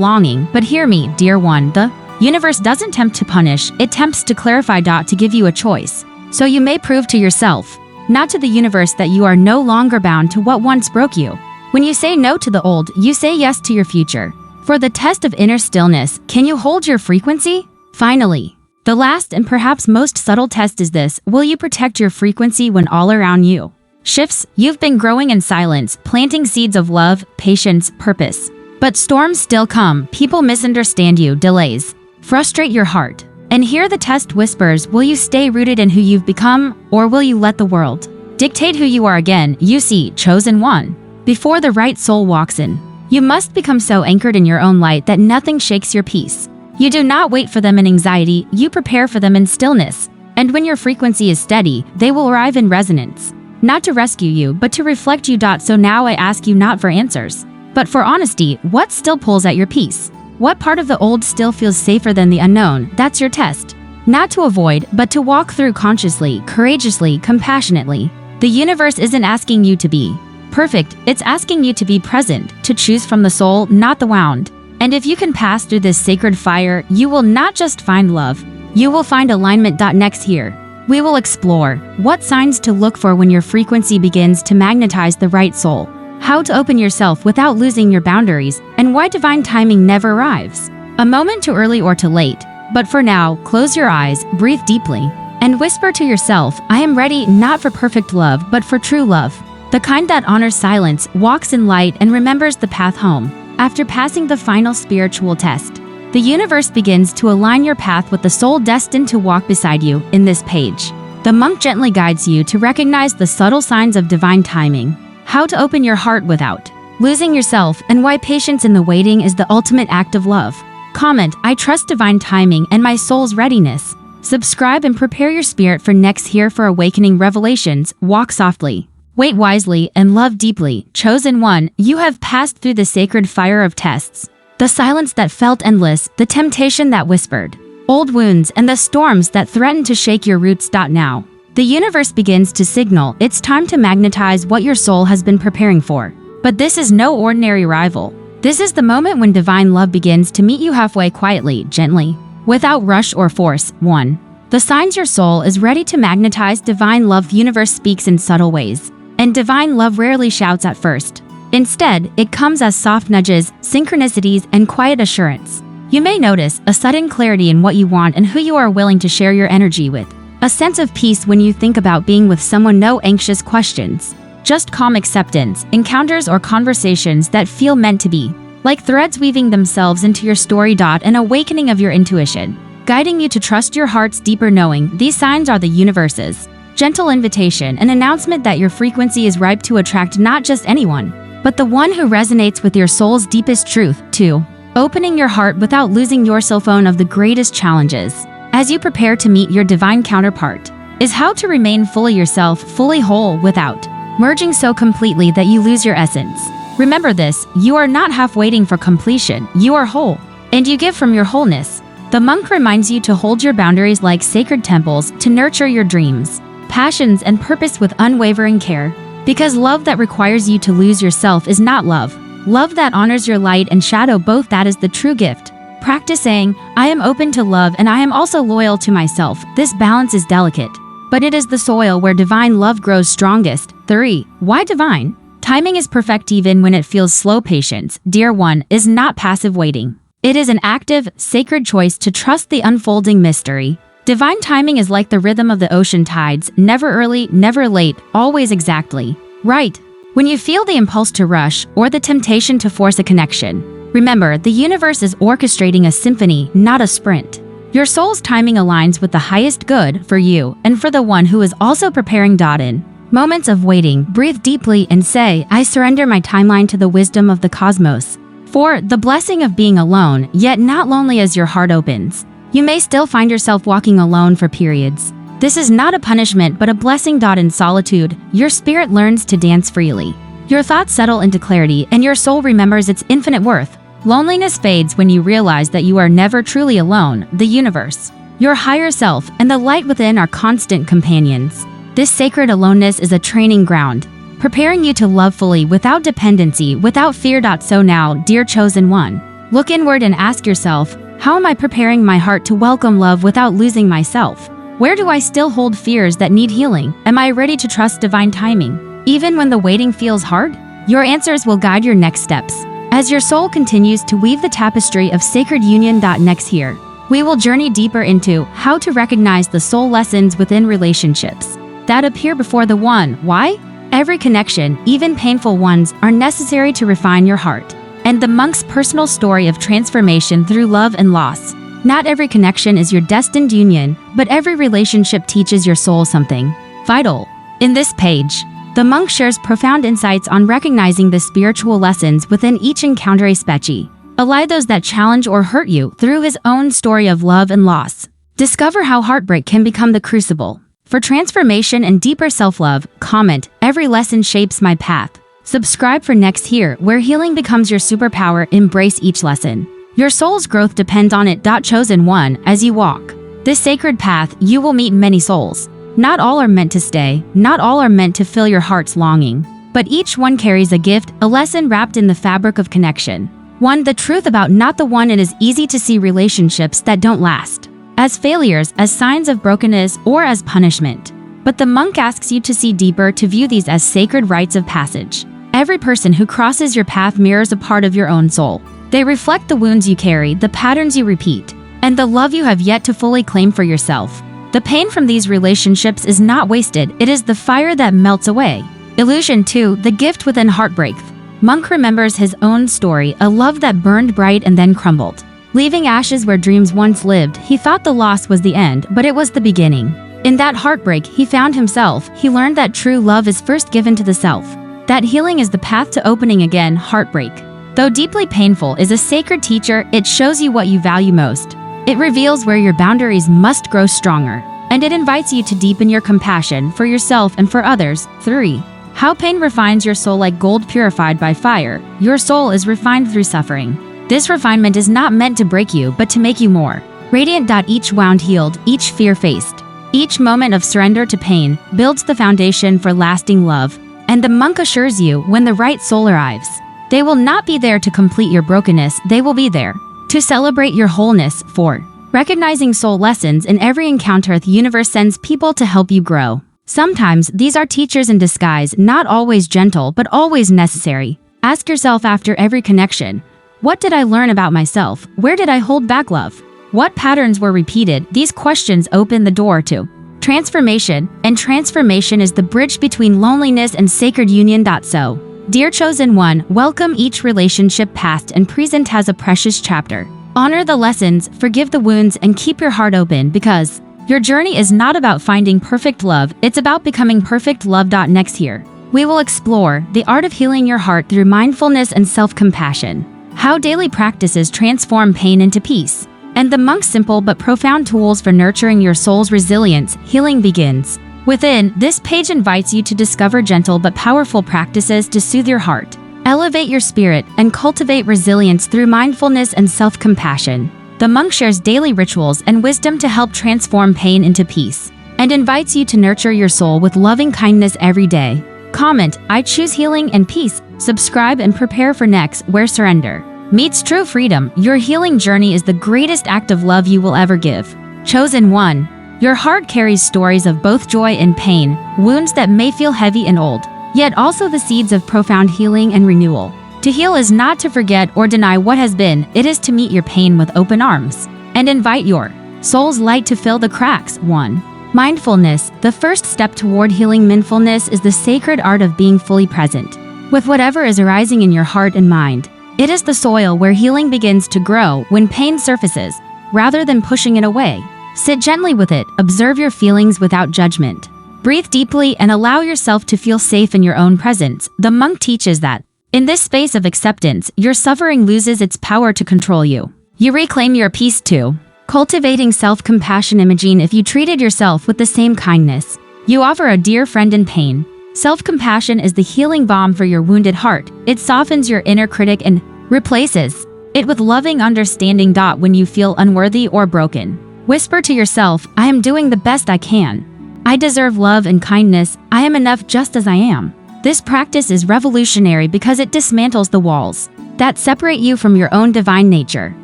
longing. But hear me, dear one, the universe doesn't tempt to punish, it tempts to clarify. To give you a choice, so you may prove to yourself, not to the universe, that you are no longer bound to what once broke you. When you say no to the old, you say yes to your future. For the test of inner stillness, can you hold your frequency? Finally, the last and perhaps most subtle test is this: will you protect your frequency when all around you shifts? You've been growing in silence, planting seeds of love, patience, purpose. But storms still come, people misunderstand you, delays frustrate your heart. And here the test whispers, will you stay rooted in who you've become, or will you let the world dictate who you are again? You see, chosen one, before the right soul walks in, you must become so anchored in your own light that nothing shakes your peace. You do not wait for them in anxiety, you prepare for them in stillness. And when your frequency is steady, they will arrive in resonance, not to rescue you, but to reflect you. So now I ask you not for answers, but for honesty. What still pulls at your peace? What part of the old still feels safer than the unknown? That's your test. Not to avoid, but to walk through consciously, courageously, compassionately. The universe isn't asking you to be perfect, it's asking you to be present, to choose from the soul, not the wound. And if you can pass through this sacred fire, you will not just find love, you will find alignment. Next here, we will explore what signs to look for when your frequency begins to magnetize the right soul, how to open yourself without losing your boundaries, and why divine timing never arrives a moment too early or too late. But for now, close your eyes, breathe deeply, and whisper to yourself, I am ready, not for perfect love, but for true love. The kind that honors silence, walks in light, and remembers the path home. After passing the final spiritual test, the universe begins to align your path with the soul destined to walk beside you. In this page, The monk gently guides you to recognize the subtle signs of divine timing, how to open your heart without losing yourself, and why patience in the waiting is the ultimate act of love. Comment, I trust divine timing and my soul's readiness. Subscribe and prepare your spirit for next here for awakening revelations. Walk softly, wait wisely, and love deeply. Chosen one, you have passed through the sacred fire of tests. The silence that felt endless, the temptation that whispered old wounds, and the storms that threatened to shake your roots. Now, the universe begins to signal it's time to magnetize what your soul has been preparing for. But this is no ordinary arrival. This is the moment when divine love begins to meet you halfway, quietly, gently, without rush or force. 1. The signs your soul is ready to magnetize divine love. The universe speaks in subtle ways, and divine love rarely shouts at first. Instead, it comes as soft nudges, synchronicities, and quiet assurance. You may notice a sudden clarity in what you want and who you are willing to share your energy with. A sense of peace when you think about being with someone. No anxious questions, just calm acceptance. Encounters or conversations that feel meant to be, like threads weaving themselves into your story. An awakening of your intuition, guiding you to trust your heart's deeper knowing. These signs are the universe's gentle invitation, an announcement that your frequency is ripe to attract not just anyone, but the one who resonates with your soul's deepest truth. 2. Opening your heart without losing yourself. One of the greatest challenges, as you prepare to meet your divine counterpart, is how to remain fully yourself, fully whole, without merging so completely that you lose your essence. Remember this, you are not half waiting for completion, you are whole, and you give from your wholeness. The monk reminds you to hold your boundaries like sacred temples, to nurture your dreams, passions, and purpose with unwavering care. Because love that requires you to lose yourself is not love. Love that honors your light and shadow both, that is the true gift. Practice saying, I am open to love and I am also loyal to myself. This balance is delicate, but it is the soil where divine love grows strongest. 3. Why divine timing is perfect even when it feels slow. Patience, dear one, is not passive waiting. It is an active, sacred choice to trust the unfolding mystery. Divine timing is like the rhythm of the ocean tides, never early, never late, always exactly right. When you feel the impulse to rush or the temptation to force a connection, remember the universe is orchestrating a symphony, not a sprint. Your soul's timing aligns with the highest good for you and for the one who is also preparing. In moments of waiting, breathe deeply and say, I surrender my timeline to the wisdom of the cosmos. 4. The blessing of being alone, yet not lonely. As your heart opens, you may still find yourself walking alone for periods. This is not a punishment but a blessing. In solitude, your spirit learns to dance freely. Your thoughts settle into clarity and your soul remembers its infinite worth. Loneliness fades when you realize that you are never truly alone. The universe, your higher self, and the light within are constant companions. This sacred aloneness is a training ground, preparing you to love fully without dependency, without fear. So now, dear chosen one, look inward and ask yourself, how am I preparing my heart to welcome love without losing myself? Where do I still hold fears that need healing? Am I ready to trust divine timing, even when the waiting feels hard? Your answers will guide your next steps, as your soul continues to weave the tapestry of sacred union. Next here, we will journey deeper into how to recognize the soul lessons within relationships that appear before the one. Why? Every connection, even painful ones, are necessary to refine your heart. And the monk's personal story of transformation through love and loss. Not every connection is your destined union, but every relationship teaches your soul something vital. In this page, the monk shares profound insights on recognizing the spiritual lessons within each encounter. Especially ally those that challenge or hurt you through his own story of love and loss. Discover how heartbreak can become the crucible for transformation and deeper self-love. Comment, every lesson shapes my path. Subscribe for next here, where healing becomes your superpower. Embrace each lesson. Your soul's growth depends on it. Chosen one, as you walk this sacred path, you will meet many souls. Not all are meant to stay, not all are meant to fill your heart's longing, but each one carries a gift, a lesson wrapped in the fabric of connection. 1. The truth about not the one. It is easy to see relationships that don't last as failures, as signs of brokenness, or as punishment. But the monk asks you to see deeper, to view these as sacred rites of passage. Every person who crosses your path mirrors a part of your own soul. They reflect the wounds you carry, the patterns you repeat, and the love you have yet to fully claim for yourself. The pain from these relationships is not wasted, it is the fire that melts away. Illusion 2. The gift within heartbreak. Monk remembers his own story, a love that burned bright and then crumbled, leaving ashes where dreams once lived. He thought the loss was the end, but it was the beginning. In that heartbreak he found himself, he learned that true love is first given to the self. That healing is the path to opening again. Heartbreak, though deeply painful, is a sacred teacher. It shows you what you value most. It reveals where your boundaries must grow stronger. And it invites you to deepen your compassion for yourself and for others. 3. How pain refines your soul like gold purified by fire. Your soul is refined through suffering. This refinement is not meant to break you, but to make you more radiant. Each wound healed, each fear faced, each moment of surrender to pain builds the foundation for lasting love. And the monk assures you, when the right soul arrives, they will not be there to complete your brokenness, they will be there to celebrate your wholeness. 4. Recognizing soul lessons. In every encounter, the universe sends people to help you grow. Sometimes these are teachers in disguise, not always gentle, but always necessary. Ask yourself after every connection, what did I learn about myself? Where did I hold back love? What patterns were repeated? These questions open the door to transformation, and transformation is the bridge between loneliness and sacred union. So, dear chosen one, welcome. Each relationship, past and present, has a precious chapter. Honor the lessons, forgive the wounds, and keep your heart open, because your journey is not about finding perfect love, it's about becoming perfect love. Next here, we will explore the art of healing your heart through mindfulness and self-compassion. How daily practices transform pain into peace. And the monk's simple but profound tools for nurturing your soul's resilience. Healing begins within. This page invites you to discover gentle but powerful practices to soothe your heart, elevate your spirit, and cultivate resilience through mindfulness and self-compassion. The monk shares daily rituals and wisdom to help transform pain into peace, and invites you to nurture your soul with loving kindness every day. Comment, I choose healing and peace. Subscribe and prepare for next, where surrender meets true freedom. Your healing journey is the greatest act of love you will ever give. Chosen one, your heart carries stories of both joy and pain, wounds that may feel heavy and old, yet also the seeds of profound healing and renewal. To heal is not to forget or deny what has been, it is to meet your pain with open arms and invite your soul's light to fill the cracks. 1. Mindfulness. The first step toward healing. Mindfulness is the sacred art of being fully present with whatever is arising in your heart and mind. It is the soil where healing begins to grow. When pain surfaces, rather than pushing it away, sit gently with it, observe your feelings without judgment. Breathe deeply and allow yourself to feel safe in your own presence. The monk teaches that in this space of acceptance, your suffering loses its power to control you. You reclaim your peace too. Cultivating self-compassion. Imagine if you treated yourself with the same kindness you offer a dear friend in pain. Self-compassion is the healing balm for your wounded heart. It softens your inner critic and replaces it with loving understanding. When you feel unworthy or broken, whisper to yourself, I am doing the best I can. I deserve love and kindness. I am enough just as I am. This practice is revolutionary because it dismantles the walls that separate you from your own divine nature.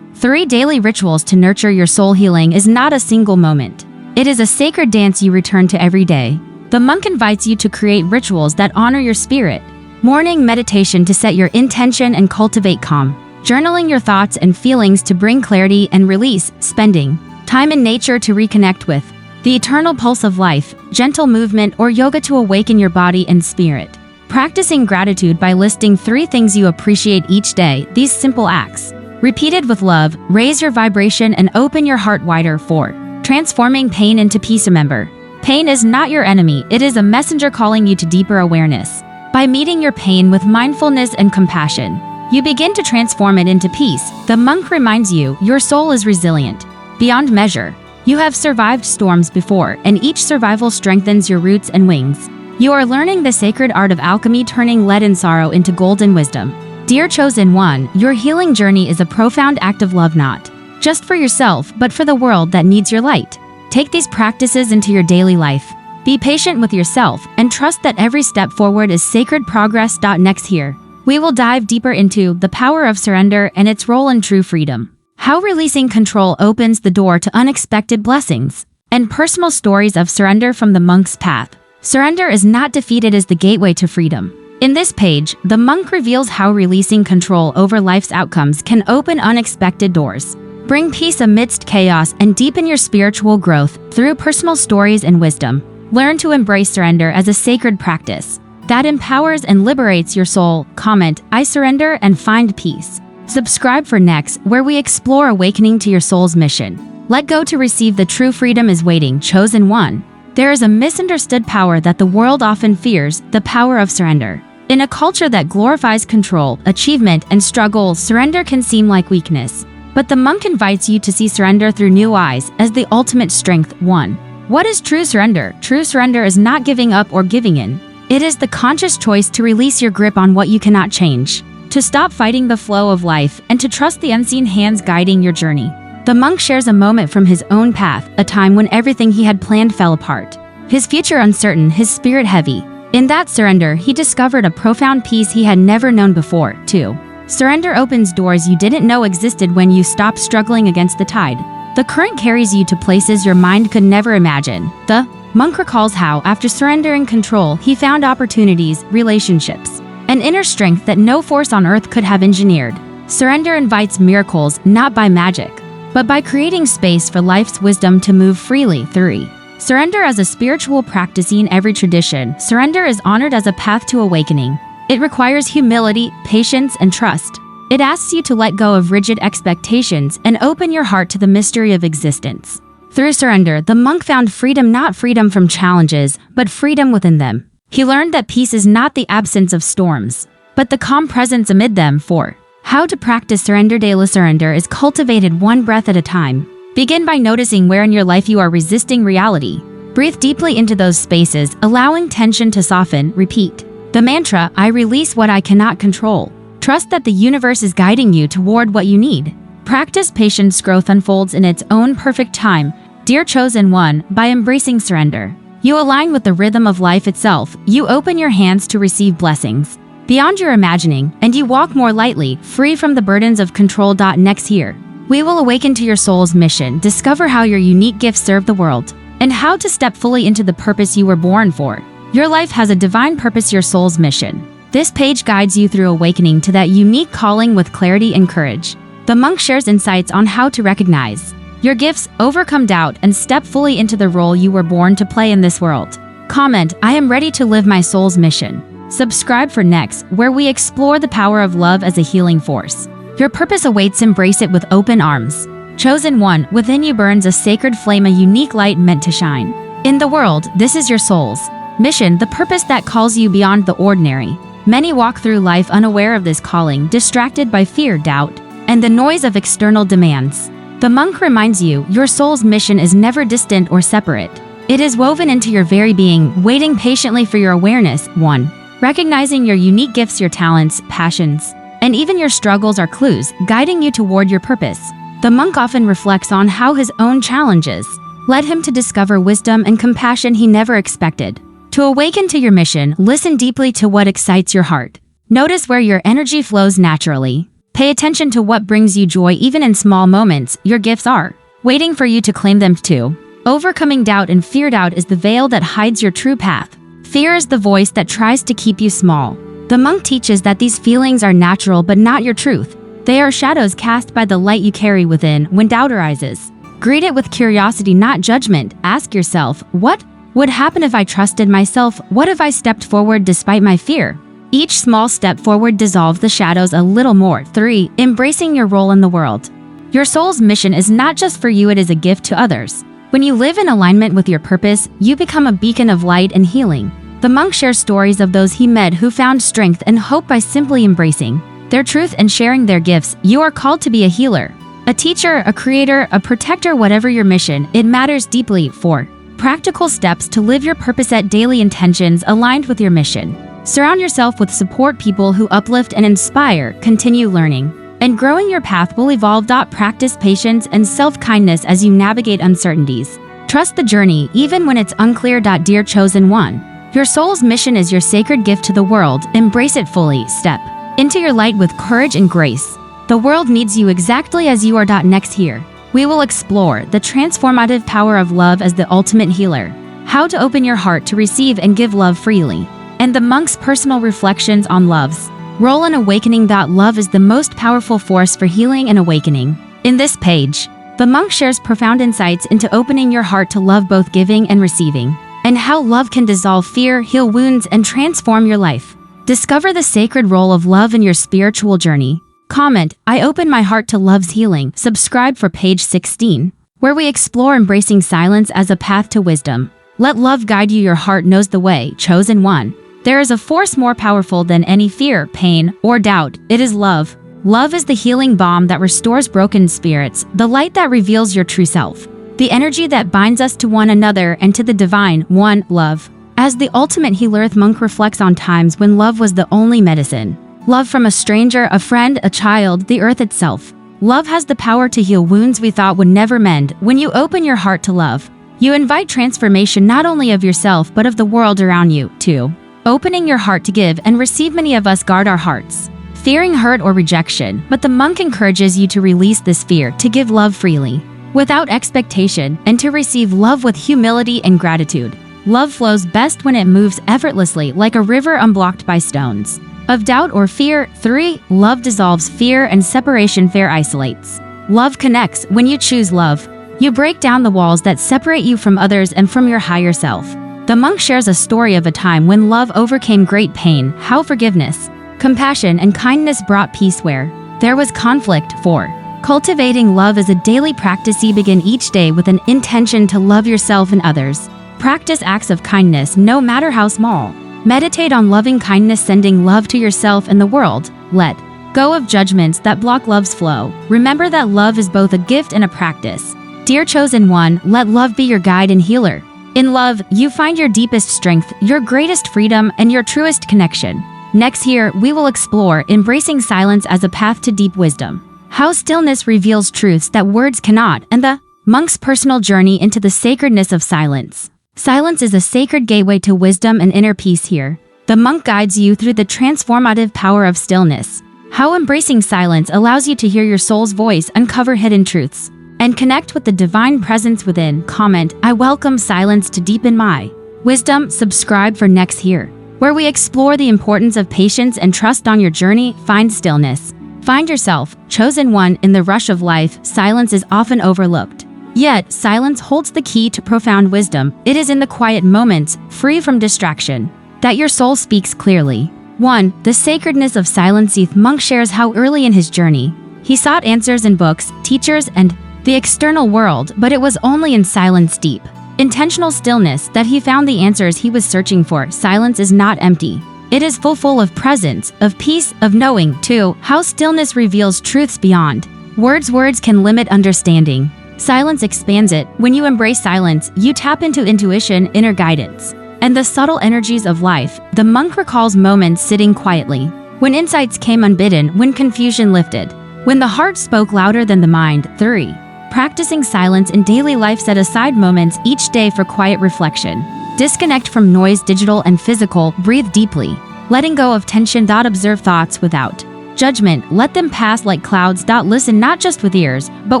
3 daily rituals to nurture your soul. Healing is not a single moment. It is a sacred dance you return to every day. The monk invites you to create rituals that honor your spirit. Morning meditation to set your intention and cultivate calm. Journaling your thoughts and feelings to bring clarity and release. Spending time in nature to reconnect with the eternal pulse of life. Gentle movement or yoga to awaken your body and spirit. Practicing gratitude by listing 3 things you appreciate each day. These simple acts, repeated with love, raise your vibration and open your heart wider. 4. Transforming pain into peace. Remember, pain is not your enemy, it is a messenger calling you to deeper awareness. By meeting your pain with mindfulness and compassion, you begin to transform it into peace. The monk reminds you, your soul is resilient beyond measure. You have survived storms before, and each survival strengthens your roots and wings. You are learning the sacred art of alchemy, turning lead and sorrow into golden wisdom. Dear chosen one, your healing journey is a profound act of love, not just for yourself, but for the world that needs your light. Take these practices into your daily life. Be patient with yourself and trust that every step forward is sacred progress. Next here, we will dive deeper into the power of surrender and its role in true freedom. How releasing control opens the door to unexpected blessings, and personal stories of surrender from the monk's path. Surrender is not defeat, it is the gateway to freedom. In this page, the monk reveals how releasing control over life's outcomes can open unexpected doors, bring peace amidst chaos, and deepen your spiritual growth through personal stories and wisdom. Learn to embrace surrender as a sacred practice that empowers and liberates your soul. Comment, I surrender and find peace. Subscribe for next, where we explore awakening to your soul's mission. Let go to receive the true freedom is waiting. Chosen one, There is a misunderstood power that the world often fears, the power of surrender. In a culture that glorifies control, achievement, and struggle, surrender can seem like weakness. But the monk invites you to see surrender through new eyes as the ultimate strength. 1. What is true surrender? True surrender is not giving up or giving in. It is the conscious choice to release your grip on what you cannot change, to stop fighting the flow of life, and to trust the unseen hands guiding your journey. The monk shares a moment from his own path, a time when everything he had planned fell apart. His future uncertain, his spirit heavy. In that surrender, he discovered a profound peace he had never known before. 2. Surrender opens doors you didn't know existed when you stop struggling against the tide. The current carries you to places your mind could never imagine. The monk recalls how, after surrendering control, he found opportunities, relationships, and inner strength that no force on earth could have engineered. Surrender invites miracles, not by magic, but by creating space for life's wisdom to move freely. 3. Surrender as a spiritual practice. In every tradition, surrender is honored as a path to awakening. It requires humility, patience, and trust. It asks you to let go of rigid expectations and open your heart to the mystery of existence. Through surrender, the monk found freedom, not freedom from challenges, but freedom within them. He learned that peace is not the absence of storms, but the calm presence amid them. 4. How to practice surrender. Daily surrender is cultivated one breath at a time. Begin by noticing where in your life you are resisting reality. Breathe deeply into those spaces, allowing tension to soften. Repeat the mantra, I release what I cannot control. Trust that the universe is guiding you toward what you need. Practice patience. Growth unfolds in its own perfect time. Dear chosen one, by embracing surrender, you align with the rhythm of life itself. You open your hands to receive blessings beyond your imagining, and you walk more lightly, free from the burdens of control. Next here, we will awaken to your soul's mission, discover how your unique gifts serve the world, and how to step fully into the purpose you were born for. Your life has a divine purpose, your soul's mission. This page guides you through awakening to that unique calling with clarity and courage. The monk shares insights on how to recognize your gifts, overcome doubt, and step fully into the role you were born to play in this world. Comment, I am ready to live my soul's mission. Subscribe for next, where we explore the power of love as a healing force. Your purpose awaits, embrace it with open arms. Chosen one, within you burns a sacred flame, a unique light meant to shine in the world. This is your soul's mission, the purpose that calls you beyond the ordinary. Many walk through life unaware of this calling, distracted by fear, doubt, and the noise of external demands. The monk reminds you, your soul's mission is never distant or separate. It is woven into your very being, waiting patiently for your awareness. 1. Recognizing your unique gifts, your talents, passions, and even your struggles are clues guiding you toward your purpose. The monk often reflects on how his own challenges led him to discover wisdom and compassion he never expected. To awaken to your mission, listen deeply to what excites your heart. Notice where your energy flows naturally. Pay attention to what brings you joy even in small moments. Your gifts are waiting for you to claim them too. Overcoming doubt and fear. Doubt is the veil that hides your true path. Fear is the voice that tries to keep you small. The monk teaches that these feelings are natural but not your truth. They are shadows cast by the light you carry within. When doubt arises, greet it with curiosity, not judgment. Ask yourself, what would happen if I trusted myself? What if I stepped forward despite my fear? Each small step forward dissolves the shadows a little more. 3. Embracing your role in the world. Your soul's mission is not just for you, it is a gift to others. When you live in alignment with your purpose, you become a beacon of light and healing. The monk shares stories of those he met who found strength and hope by simply embracing their truth and sharing their gifts. You are called to be a healer, a teacher, a creator, a protector. Whatever your mission, it matters deeply. 4. Practical steps to live your purpose. At daily intentions aligned with your mission. Surround yourself with support people who uplift and inspire. Continue learning and growing. Your path will evolve. Practice patience and self-kindness as you navigate uncertainties. Trust the journey even when it's unclear. Dear chosen one, your soul's mission is your sacred gift to the world. Embrace it fully. Step into your light with courage and grace. The world needs you exactly as you are. Next here, we will explore the transformative power of love as the ultimate healer. How to open your heart to receive and give love freely. And the monk's personal reflections on love's role in awakening. Love is the most powerful force for healing and awakening. In this page, the monk shares profound insights into opening your heart to love, both giving and receiving, and how love can dissolve fear, heal wounds, and transform your life. Discover the sacred role of love in your spiritual journey. Comment, I open my heart to love's healing. Subscribe for page 16, where we explore embracing silence as a path to wisdom. Let love guide you. Your heart knows the way, chosen one. There is a force more powerful than any fear, pain, or doubt. It is love. Love is the healing balm that restores broken spirits, the light that reveals your true self, the energy that binds us to one another and to the divine, one, love. As the ultimate healer, Monk reflects on times when love was the only medicine. Love from a stranger, a friend, a child, the earth itself. Love has the power to heal wounds we thought would never mend. When you open your heart to love, you invite transformation not only of yourself but of the world around you, too. Opening your heart to give and receive. Many of us guard our hearts, fearing hurt or rejection, but the monk encourages you to release this fear, to give love freely, without expectation, and to receive love with humility and gratitude. Love flows best when it moves effortlessly, like a river unblocked by stones of doubt or fear. 3. Love dissolves fear and separation. Fear isolates. Love connects. When you choose love, you break down the walls that separate you from others and from your higher self. The monk shares a story of a time when love overcame great pain, how forgiveness, compassion, and kindness brought peace where there was conflict. 4. Cultivating love is a daily practice. You begin each day with an intention to love yourself and others. Practice acts of kindness, no matter how small. Meditate on loving kindness, sending love to yourself and the world. Let go of judgments that block love's flow. Remember that love is both a gift and a practice. Dear chosen one, let love be your guide and healer. In love, you find your deepest strength, your greatest freedom, and your truest connection. Next here, we will explore embracing silence as a path to deep wisdom, how stillness reveals truths that words cannot, and the monk's personal journey into the sacredness of silence. Silence is a sacred gateway to wisdom and inner peace. Here, the monk guides you through the transformative power of stillness, how embracing silence allows you to hear your soul's voice, uncover hidden truths, and connect with the divine presence within. Comment, I welcome silence to deepen my wisdom. Subscribe for next here, where we explore the importance of patience and trust on your journey. Find stillness. Find yourself, chosen one. In the rush of life, silence is often overlooked. Yet, silence holds the key to profound wisdom. It is in the quiet moments, free from distraction, that your soul speaks clearly. 1. The sacredness of silence. Monk shares how early in his journey, he sought answers in books, teachers, and the external world, but it was only in silence, deep, intentional stillness, that he found the answers he was searching for. Silence is not empty. It is full of presence, of peace, of knowing. 2. How stillness reveals truths beyond words. Words can limit understanding. Silence expands it. When you embrace silence, you tap into intuition, inner guidance, and the subtle energies of life. The monk recalls moments sitting quietly, when insights came unbidden, when confusion lifted, when the heart spoke louder than the mind. 3. Practicing silence in daily life. Set aside moments each day for quiet reflection. Disconnect from noise, digital and physical. Breathe deeply, letting go of tension. Observe thoughts without judgment. Let them pass like clouds. Listen not just with ears, but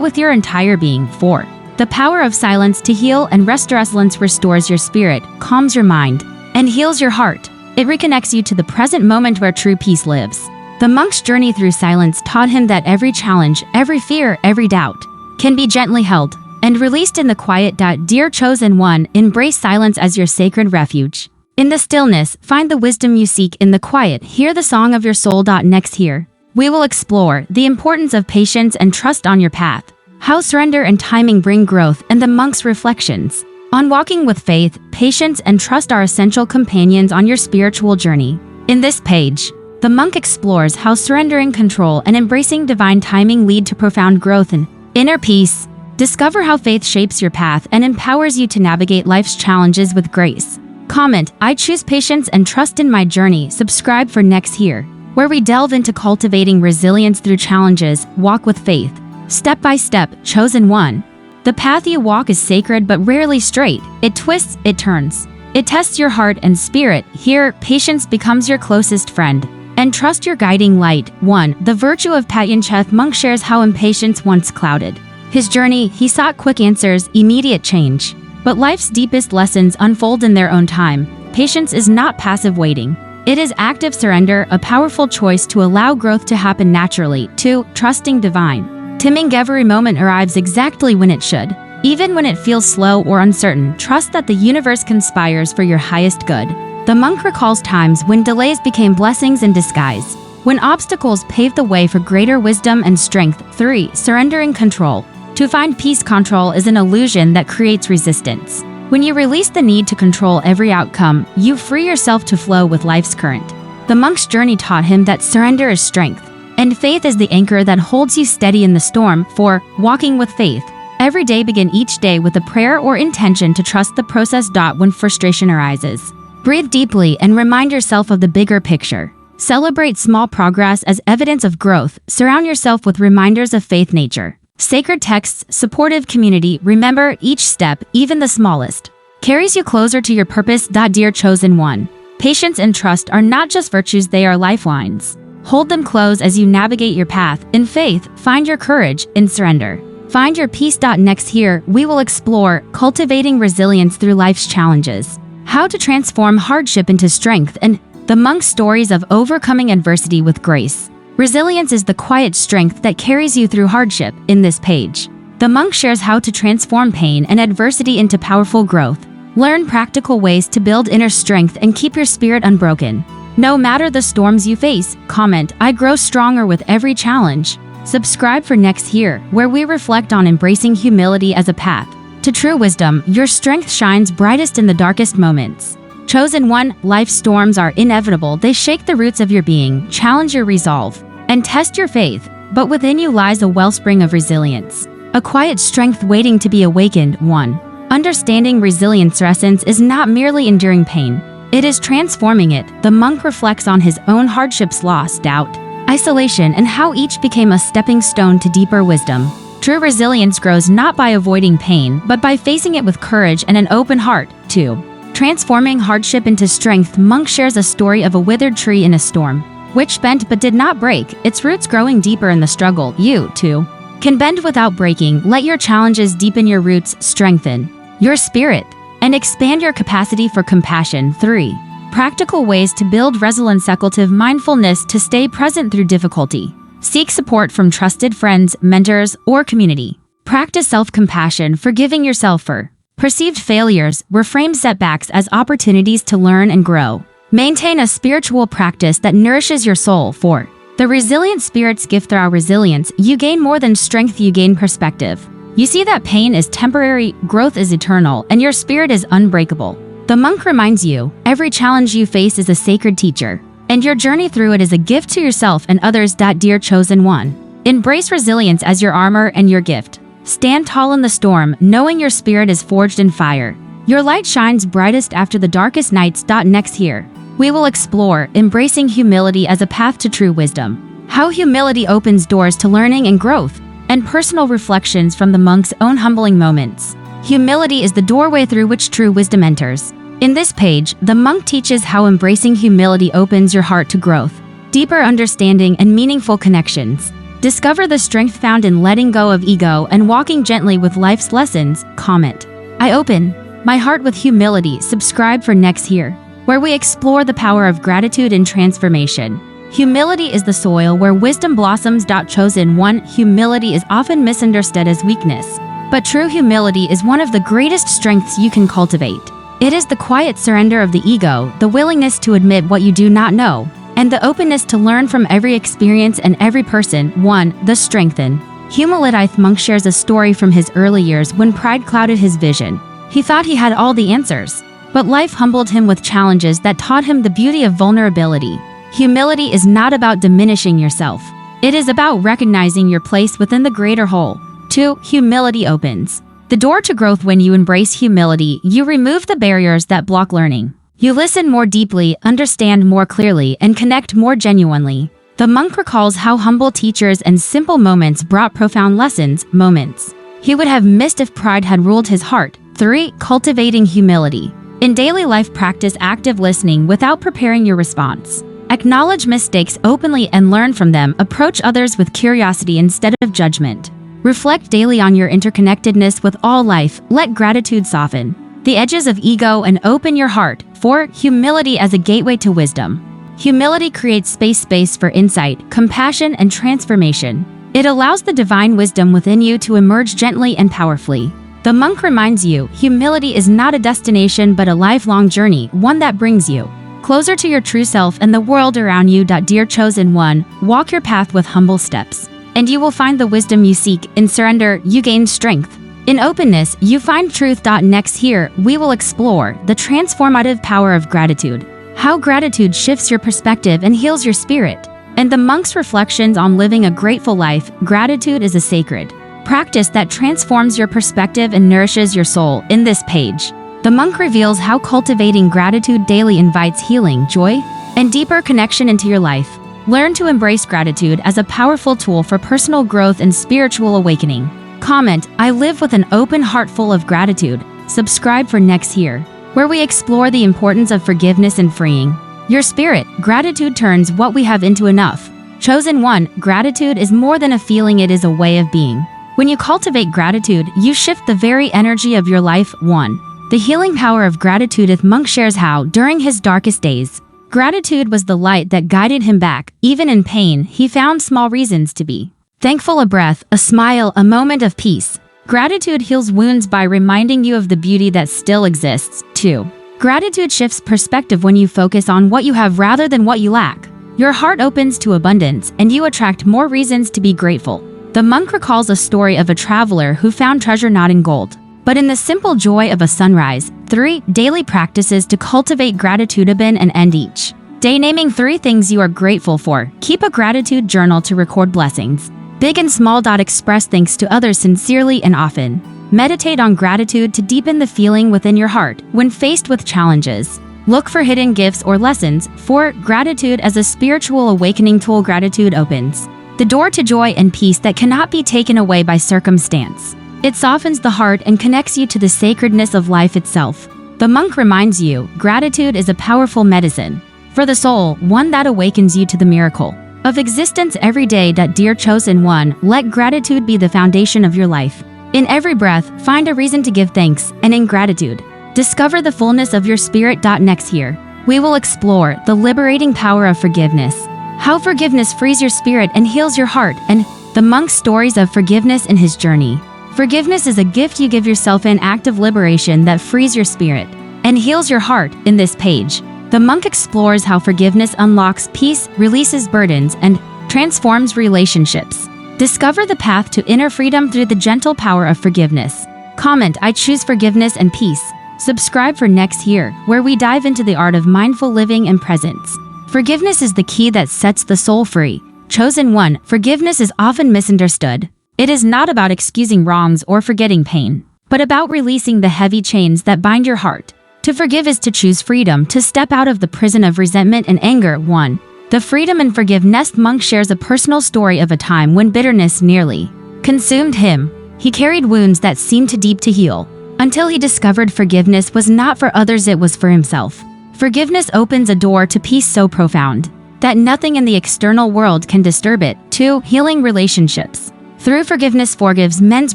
with your entire being. 4. The power of silence to heal and restore. Silence restores your spirit, calms your mind, and heals your heart. It reconnects you to the present moment where true peace lives. The monk's journey through silence taught him that every challenge, every fear, every doubt can be gently held and released in the quiet. Dear chosen one, embrace silence as your sacred refuge. In the stillness, find the wisdom you seek. In the quiet, hear the song of your soul. Next here, we will explore the importance of patience and trust on your path, how surrender and timing bring growth, and the monk's reflections on walking with faith, patience, and trust are essential companions on your spiritual journey. In this page, the monk explores how surrendering control and embracing divine timing lead to profound growth and inner peace. Discover how faith shapes your path and empowers you to navigate life's challenges with grace. Comment, I choose patience and trust in my journey. Subscribe for next here, where we delve into cultivating resilience through challenges. Walk with faith, step by step. Chosen one, the path you walk is sacred but rarely straight. It twists, it turns, it tests your heart and spirit. Here, patience becomes your closest friend, and trust your guiding light. 1. The virtue of patience. Monk shares how impatience once clouded his journey. He sought quick answers, immediate change, but life's deepest lessons unfold in their own time. Patience is not passive waiting. It is active surrender, a powerful choice to allow growth to happen naturally. 2. Trusting divine timing. Every moment arrives exactly when it should. Even when it feels slow or uncertain, trust that the universe conspires for your highest good. The monk recalls times when delays became blessings in disguise, when obstacles paved the way for greater wisdom and strength. 3. Surrendering control. To find peace. Control is an illusion that creates resistance. When you release the need to control every outcome, you free yourself to flow with life's current. The monk's journey taught him that surrender is strength, and faith is the anchor that holds you steady in the storm. For walking with faith, every day begin each day with a prayer or intention to trust the process. When frustration arises, breathe deeply and remind yourself of the bigger picture. Celebrate small progress as evidence of growth. Surround yourself with reminders of faith nature. Sacred texts, supportive community. Remember, each step, even the smallest, carries you closer to your purpose. Dear chosen one, patience and trust are not just virtues, they are lifelines. Hold them close as you navigate your path. In faith, find your courage. In surrender, find your peace. Next here, we will explore cultivating resilience through life's challenges, how to transform hardship into strength, and the monk's stories of overcoming adversity with grace. Resilience is the quiet strength that carries you through hardship. In this page, the monk shares how to transform pain and adversity into powerful growth. Learn practical ways to build inner strength and keep your spirit unbroken. No matter the storms you face, comment, "I grow stronger with every challenge." Subscribe for next here, where we reflect on embracing humility as a path to true wisdom. Your strength shines brightest in the darkest moments. Chosen one, life's storms are inevitable. They shake the roots of your being, challenge your resolve, and test your faith. But within you lies a wellspring of resilience, a quiet strength waiting to be awakened. 1. Understanding resilience's essence is not merely enduring pain, it is transforming it. The monk reflects on his own hardships, loss, doubt, isolation, and how each became a stepping stone to deeper wisdom. True resilience grows not by avoiding pain, but by facing it with courage and an open heart. 2. Transforming hardship into strength. Monk shares a story of a withered tree in a storm, which bent but did not break, its roots growing deeper in the struggle. You, too, can bend without breaking. Let your challenges deepen your roots, strengthen your spirit, and expand your capacity for compassion. 3. Practical ways to build resilience. Cultivate mindfulness to stay present through difficulty. Seek support from trusted friends, mentors, or community. Practice self-compassion, forgiving yourself for perceived failures. Reframe setbacks as opportunities to learn and grow. Maintain a spiritual practice that nourishes your soul. 4. The resilient spirit's gift. Through resilience, you gain more than strength, you gain perspective. You see that pain is temporary, growth is eternal, and your spirit is unbreakable. The monk reminds you, every challenge you face is a sacred teacher, and your journey through it is a gift to yourself and others. Dear chosen one, embrace resilience as your armor and your gift. Stand tall in the storm, knowing your spirit is forged in fire. Your light shines brightest after the darkest nights. Next here, we will explore embracing humility as a path to true wisdom, how humility opens doors to learning and growth, and personal reflections from the monk's own humbling moments. Humility is the doorway through which true wisdom enters. In this page, the monk teaches how embracing humility opens your heart to growth, deeper understanding, and meaningful connections. Discover the strength found in letting go of ego and walking gently with life's lessons. Comment, "I open my heart with humility." Subscribe for next here, where we explore the power of gratitude and transformation. Humility is the soil where wisdom blossoms. Chosen one, humility is often misunderstood as weakness, but true humility is one of the greatest strengths you can cultivate. It is the quiet surrender of the ego, the willingness to admit what you do not know, and the openness to learn from every experience and every person. 1. The strengthen. Humility monk shares a story from his early years when pride clouded his vision. He thought he had all the answers, but life humbled him with challenges that taught him the beauty of vulnerability. Humility is not about diminishing yourself. It is about recognizing your place within the greater whole. 2. Humility opens the door to growth. When you embrace humility, you remove the barriers that block learning. You listen more deeply, understand more clearly, and connect more genuinely. The monk recalls how humble teachers and simple moments brought profound lessons, moments he would have missed if pride had ruled his heart. 3. Cultivating humility. In daily life, practice active listening without preparing your response. Acknowledge mistakes openly and learn from them. Approach others with curiosity instead of judgment. Reflect daily on your interconnectedness with all life. Let gratitude soften the edges of ego and open your heart. 4. Humility as a gateway to wisdom. Humility creates space for insight, compassion, and transformation. It allows the divine wisdom within you to emerge gently and powerfully. The monk reminds you, humility is not a destination but a lifelong journey, one that brings you closer to your true self and the world around you. Dear chosen one, walk your path with humble steps, and you will find the wisdom you seek. In surrender, you gain strength. In openness, you find truth. Next here, we will explore the transformative power of gratitude, how gratitude shifts your perspective and heals your spirit. And the monk's reflections on living a grateful life. Gratitude is a sacred practice that transforms your perspective and nourishes your soul. In this page, the monk reveals how cultivating gratitude daily invites healing, joy, and deeper connection into your life. Learn to embrace gratitude as a powerful tool for personal growth and spiritual awakening. Comment, I live with an open heart full of gratitude. Subscribe for next here, where we explore the importance of forgiveness and freeing your spirit. Gratitude turns what we have into enough. Chosen one, gratitude is more than a feeling, it is a way of being. When you cultivate gratitude, you shift the very energy of your life. 1. The healing power of gratitude. The monk shares how, during his darkest days, gratitude was the light that guided him back. Even in pain, he found small reasons to be thankful: a breath, a smile, a moment of peace. Gratitude heals wounds by reminding you of the beauty that still exists. 2. Gratitude shifts perspective. When you focus on what you have rather than what you lack, your heart opens to abundance and you attract more reasons to be grateful. The monk recalls a story of a traveler who found treasure not in gold, but in the simple joy of a sunrise. 3. Daily practices to cultivate gratitude. Begin and end each day naming 3 things you are grateful for. Keep a gratitude journal to record blessings, big and small. Express thanks to others sincerely and often. Meditate on gratitude to deepen the feeling within your heart when faced with challenges. Look for hidden gifts or lessons. 4. Gratitude as a spiritual awakening tool. Gratitude opens the door to joy and peace that cannot be taken away by circumstance. It softens the heart and connects you to the sacredness of life itself. The monk reminds you, gratitude is a powerful medicine for the soul, one that awakens you to the miracle of existence every day. Dear chosen one, let gratitude be the foundation of your life. In every breath, find a reason to give thanks, and in gratitude, discover the fullness of your spirit. Next here, we will explore the liberating power of forgiveness, how forgiveness frees your spirit and heals your heart, and the monk's stories of forgiveness in his journey. Forgiveness is a gift you give yourself, an act of liberation that frees your spirit and heals your heart. In this page, the monk explores how forgiveness unlocks peace, releases burdens, and transforms relationships. Discover the path to inner freedom through the gentle power of forgiveness. Comment, I choose forgiveness and peace. Subscribe for next here, where we dive into the art of mindful living and presence. Forgiveness is the key that sets the soul free. Chosen one, forgiveness is often misunderstood. It is not about excusing wrongs or forgetting pain, but about releasing the heavy chains that bind your heart. To forgive is to choose freedom, to step out of the prison of resentment and anger. 1. The freedom and forgiveness. Monk shares a personal story of a time when bitterness nearly consumed him. He carried wounds that seemed too deep to heal, until he discovered forgiveness was not for others, it was for himself. Forgiveness opens a door to peace so profound that nothing in the external world can disturb it. 2. Healing relationships. Through forgiveness forgives mends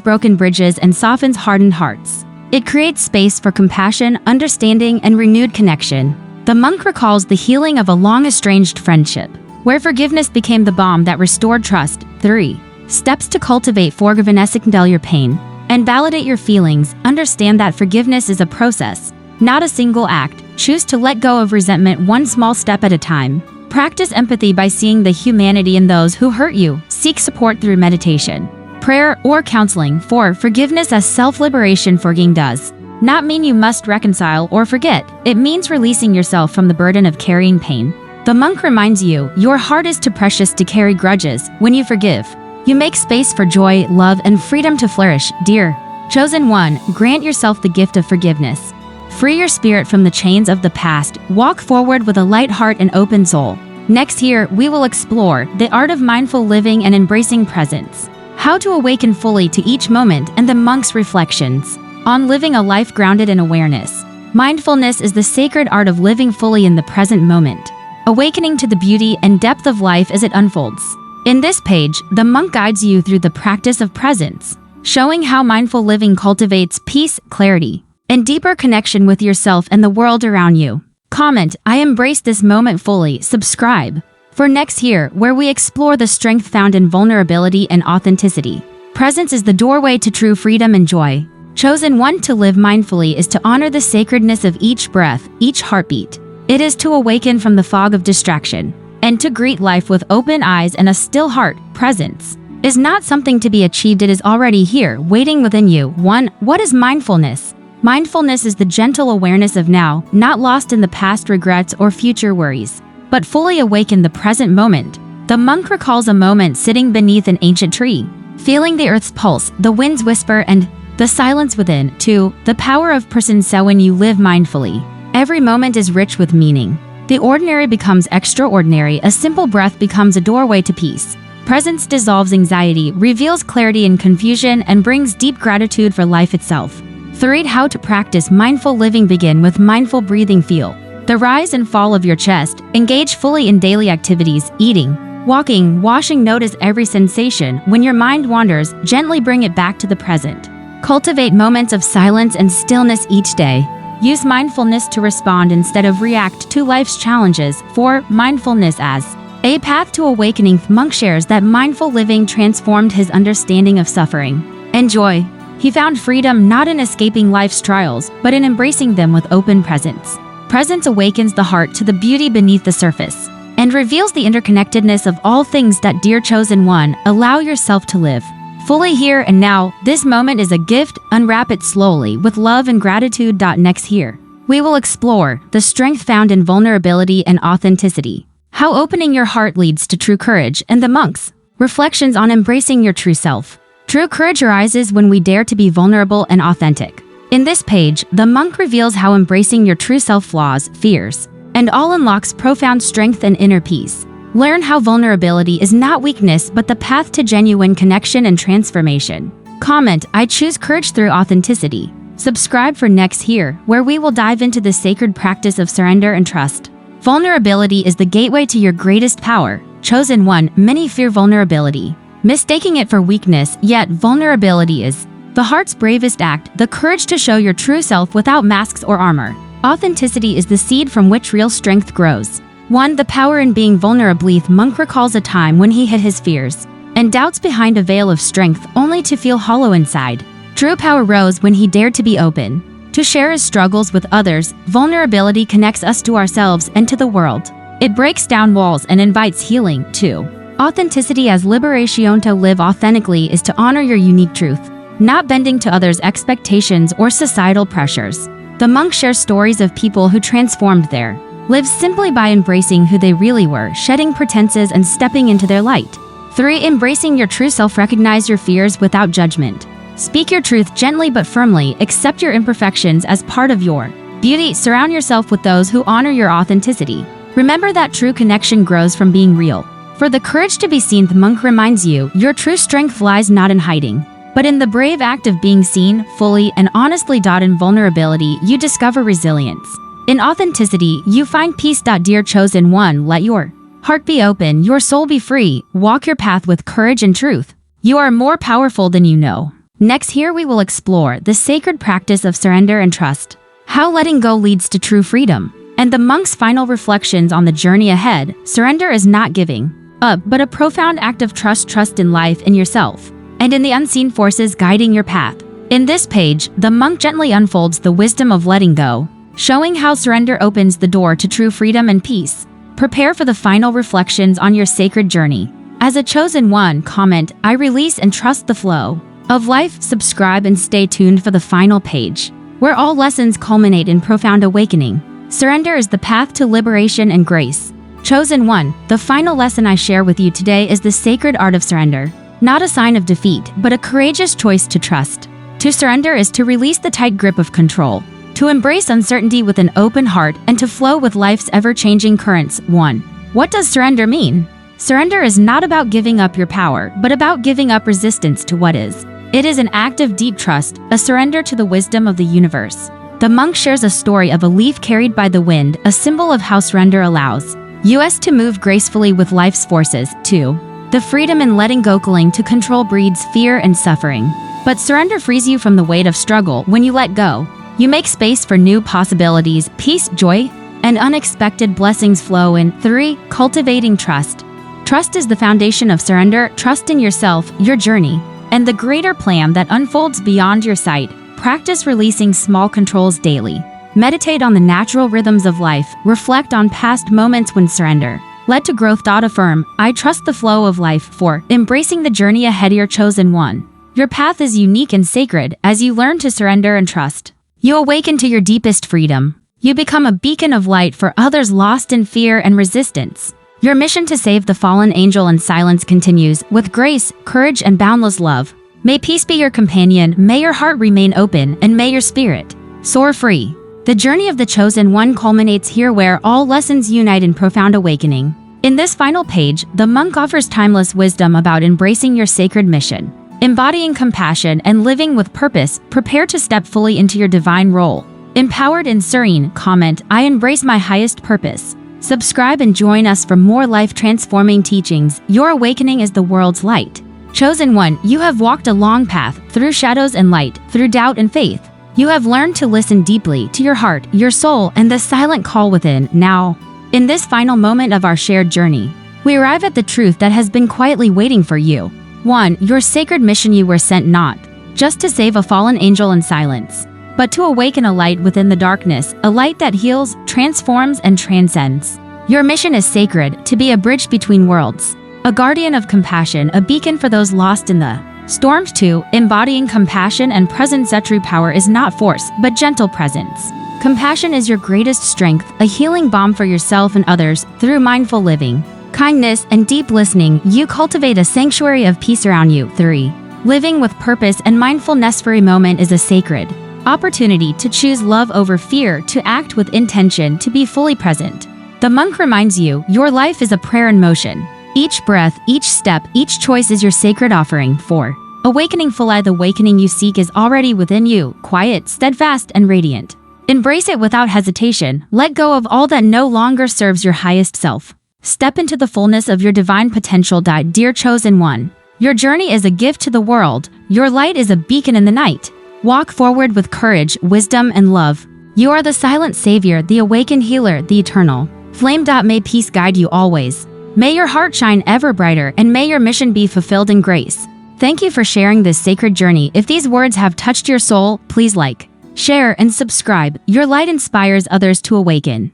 broken bridges and softens hardened hearts. It creates space for compassion, understanding, and renewed connection. The monk recalls the healing of a long-estranged friendship, where forgiveness became the balm that restored trust. 3. Steps to cultivate forgiveness. Acknowledge your pain and validate your feelings. Understand that forgiveness is a process, not a single act. Choose to let go of resentment one small step at a time. Practice empathy by seeing the humanity in those who hurt you. Seek support through meditation, prayer, or counseling. 4. Forgiveness as self-liberation. Forgiving does not mean you must reconcile or forget. It means releasing yourself from the burden of carrying pain. The monk reminds you, your heart is too precious to carry grudges. When you forgive, you make space for joy, love, and freedom to flourish. Dear chosen one, grant yourself the gift of forgiveness. Free your spirit from the chains of the past. Walk forward with a light heart and open soul. Next here, we will explore the art of mindful living and embracing presence, how to awaken fully to each moment, and the monk's reflections on living a life grounded in awareness. Mindfulness is the sacred art of living fully in the present moment, awakening to the beauty and depth of life as it unfolds. In this page, the monk guides you through the practice of presence, showing how mindful living cultivates peace, clarity, and deeper connection with yourself and the world around you. Comment, I embrace this moment fully. Subscribe for next here, where we explore the strength found in vulnerability and authenticity. Presence is the doorway to true freedom and joy. Chosen one, to live mindfully is to honor the sacredness of each breath, each heartbeat. It is to awaken from the fog of distraction and to greet life with open eyes and a still heart. Presence is not something to be achieved, it is already here, waiting within you. 1. What is mindfulness? Mindfulness is the gentle awareness of now, not lost in the past regrets or future worries, but fully awake in the present moment. The monk recalls a moment sitting beneath an ancient tree, feeling the earth's pulse, the wind's whisper, and the silence within. 2. The power of presence. So when you live mindfully, every moment is rich with meaning. The ordinary becomes extraordinary. A simple breath becomes a doorway to peace. Presence dissolves anxiety, reveals clarity in confusion, and brings deep gratitude for life itself. 3. How to practice mindful living. Begin with mindful breathing. Feel the rise and fall of your chest. Engage fully in daily activities, eating, walking, washing. Notice every sensation. When your mind wanders, gently bring it back to the present. Cultivate moments of silence and stillness each day. Use mindfulness to respond instead of react to life's challenges. 4. Mindfulness as a path to awakening. Monk shares that mindful living transformed his understanding of suffering and joy. He found freedom not in escaping life's trials, but in embracing them with open presence. Presence awakens the heart to the beauty beneath the surface and reveals the interconnectedness of all things. That dear chosen one, allow yourself to live fully here and now. This moment is a gift. Unwrap it slowly with love and gratitude. Next here, we will explore the strength found in vulnerability and authenticity, how opening your heart leads to true courage, and the monk's reflections on embracing your true self. True courage arises when we dare to be vulnerable and authentic. In this page, the monk reveals how embracing your true self, flaws, fears, and all unlocks profound strength and inner peace. Learn how vulnerability is not weakness but the path to genuine connection and transformation. Comment, I choose courage through authenticity. Subscribe for next here, where we will dive into the sacred practice of surrender and trust. Vulnerability is the gateway to your greatest power. Chosen one, many fear vulnerability, mistaking it for weakness, yet vulnerability is the heart's bravest act, the courage to show your true self without masks or armor. Authenticity is the seed from which real strength grows. 1. The power in being vulnerable. Monk recalls a time when he hid his fears and doubts behind a veil of strength, only to feel hollow inside. True power rose when he dared to be open, to share his struggles with others. Vulnerability connects us to ourselves and to the world. It breaks down walls and invites healing. 2. Authenticity as liberation. To live authentically is to honor your unique truth, not bending to others' expectations or societal pressures. The monk shares stories of people who transformed their lives simply by embracing who they really were, shedding pretenses and stepping into their light. 3. Embracing your true self. Recognize your fears without judgment. Speak your truth gently but firmly. Accept your imperfections as part of your beauty. Surround yourself with those who honor your authenticity. Remember that true connection grows from being real. For the courage to be seen, the monk reminds you your true strength lies not in hiding, but in the brave act of being seen fully and honestly. In vulnerability, you discover resilience. In authenticity, you find peace. Dear chosen one, let your heart be open, your soul be free. Walk your path with courage and truth. You are more powerful than you know. Next here we will explore the sacred practice of surrender and trust, how letting go leads to true freedom, and the monk's final reflections on the journey ahead. Surrender is not giving up, but a profound act of trust. Trust in life, in yourself, and in the unseen forces guiding your path. In this page, the monk gently unfolds the wisdom of letting go, showing how surrender opens the door to true freedom and peace. Prepare for the final reflections on your sacred journey. As a chosen one, comment, I release and trust the flow of life. Subscribe and stay tuned for the final page, where all lessons culminate in profound awakening. Surrender is the path to liberation and grace. Chosen one, the final lesson I share with you today is the sacred art of surrender. Not a sign of defeat, but a courageous choice to trust. To surrender is to release the tight grip of control, to embrace uncertainty with an open heart, and to flow with life's ever-changing currents. 1. What does surrender mean? Surrender is not about giving up your power, but about giving up resistance to what is. It is an act of deep trust, a surrender to the wisdom of the universe. The monk shares a story of a leaf carried by the wind, a symbol of how surrender allows us to move gracefully with life's forces. 2. The freedom in letting go. To control breeds fear and suffering, but surrender frees you from the weight of struggle. When you let go, you make space for new possibilities, peace, joy, and unexpected blessings flow in. 3. Cultivating trust. Trust is the foundation of surrender. Trust in yourself, your journey, and the greater plan that unfolds beyond your sight. Practice releasing small controls daily. Meditate on the natural rhythms of life. Reflect on past moments when surrender Led to growth. Affirm, I trust the flow of life. 4. Embracing the journey ahead. Your chosen one. Your path is unique and sacred as you learn to surrender and trust. You awaken to your deepest freedom. You become a beacon of light for others lost in fear and resistance. Your mission to save the fallen angel in silence continues with grace, courage, and boundless love. May peace be your companion, may your heart remain open, and may your spirit soar free. The journey of the chosen one culminates here where all lessons unite in profound awakening. In this final page, the monk offers timeless wisdom about embracing your sacred mission. Embodying compassion and living with purpose, prepare to step fully into your divine role. Empowered and serene, comment, I embrace my highest purpose. Subscribe and join us for more life-transforming teachings. Your awakening is the world's light. Chosen one, you have walked a long path, through shadows and light, through doubt and faith. You have learned to listen deeply to your heart, your soul, and the silent call within. Now, in this final moment of our shared journey, we arrive at the truth that has been quietly waiting for you. 1. Your sacred mission. You were sent not just to save a fallen angel in silence, but to awaken a light within the darkness, a light that heals, transforms, and transcends. Your mission is sacred, to be a bridge between worlds, a guardian of compassion, a beacon for those lost in the storms. 2. Embodying compassion and presence. True power is not force, but gentle presence. Compassion is your greatest strength, a healing balm for yourself and others. Through mindful living, kindness, and deep listening, you cultivate a sanctuary of peace around you. 3. Living with purpose and mindfulness. Every moment is a sacred opportunity to choose love over fear, to act with intention, to be fully present. The monk reminds you, your life is a prayer in motion. Each breath, each step, each choice is your sacred offering. 4. Awakening fully. The awakening you seek is already within you, quiet, steadfast, and radiant. Embrace it without hesitation. Let go of all that no longer serves your highest self. Step into the fullness of your divine potential. Dear chosen one, your journey is a gift to the world. Your light is a beacon in the night. Walk forward with courage, wisdom, and love. You are the silent savior, the awakened healer, the eternal flame. May peace guide you always. May your heart shine ever brighter, and may your mission be fulfilled in grace. Thank you for sharing this sacred journey. If these words have touched your soul, please like, share, and subscribe. Your light inspires others to awaken.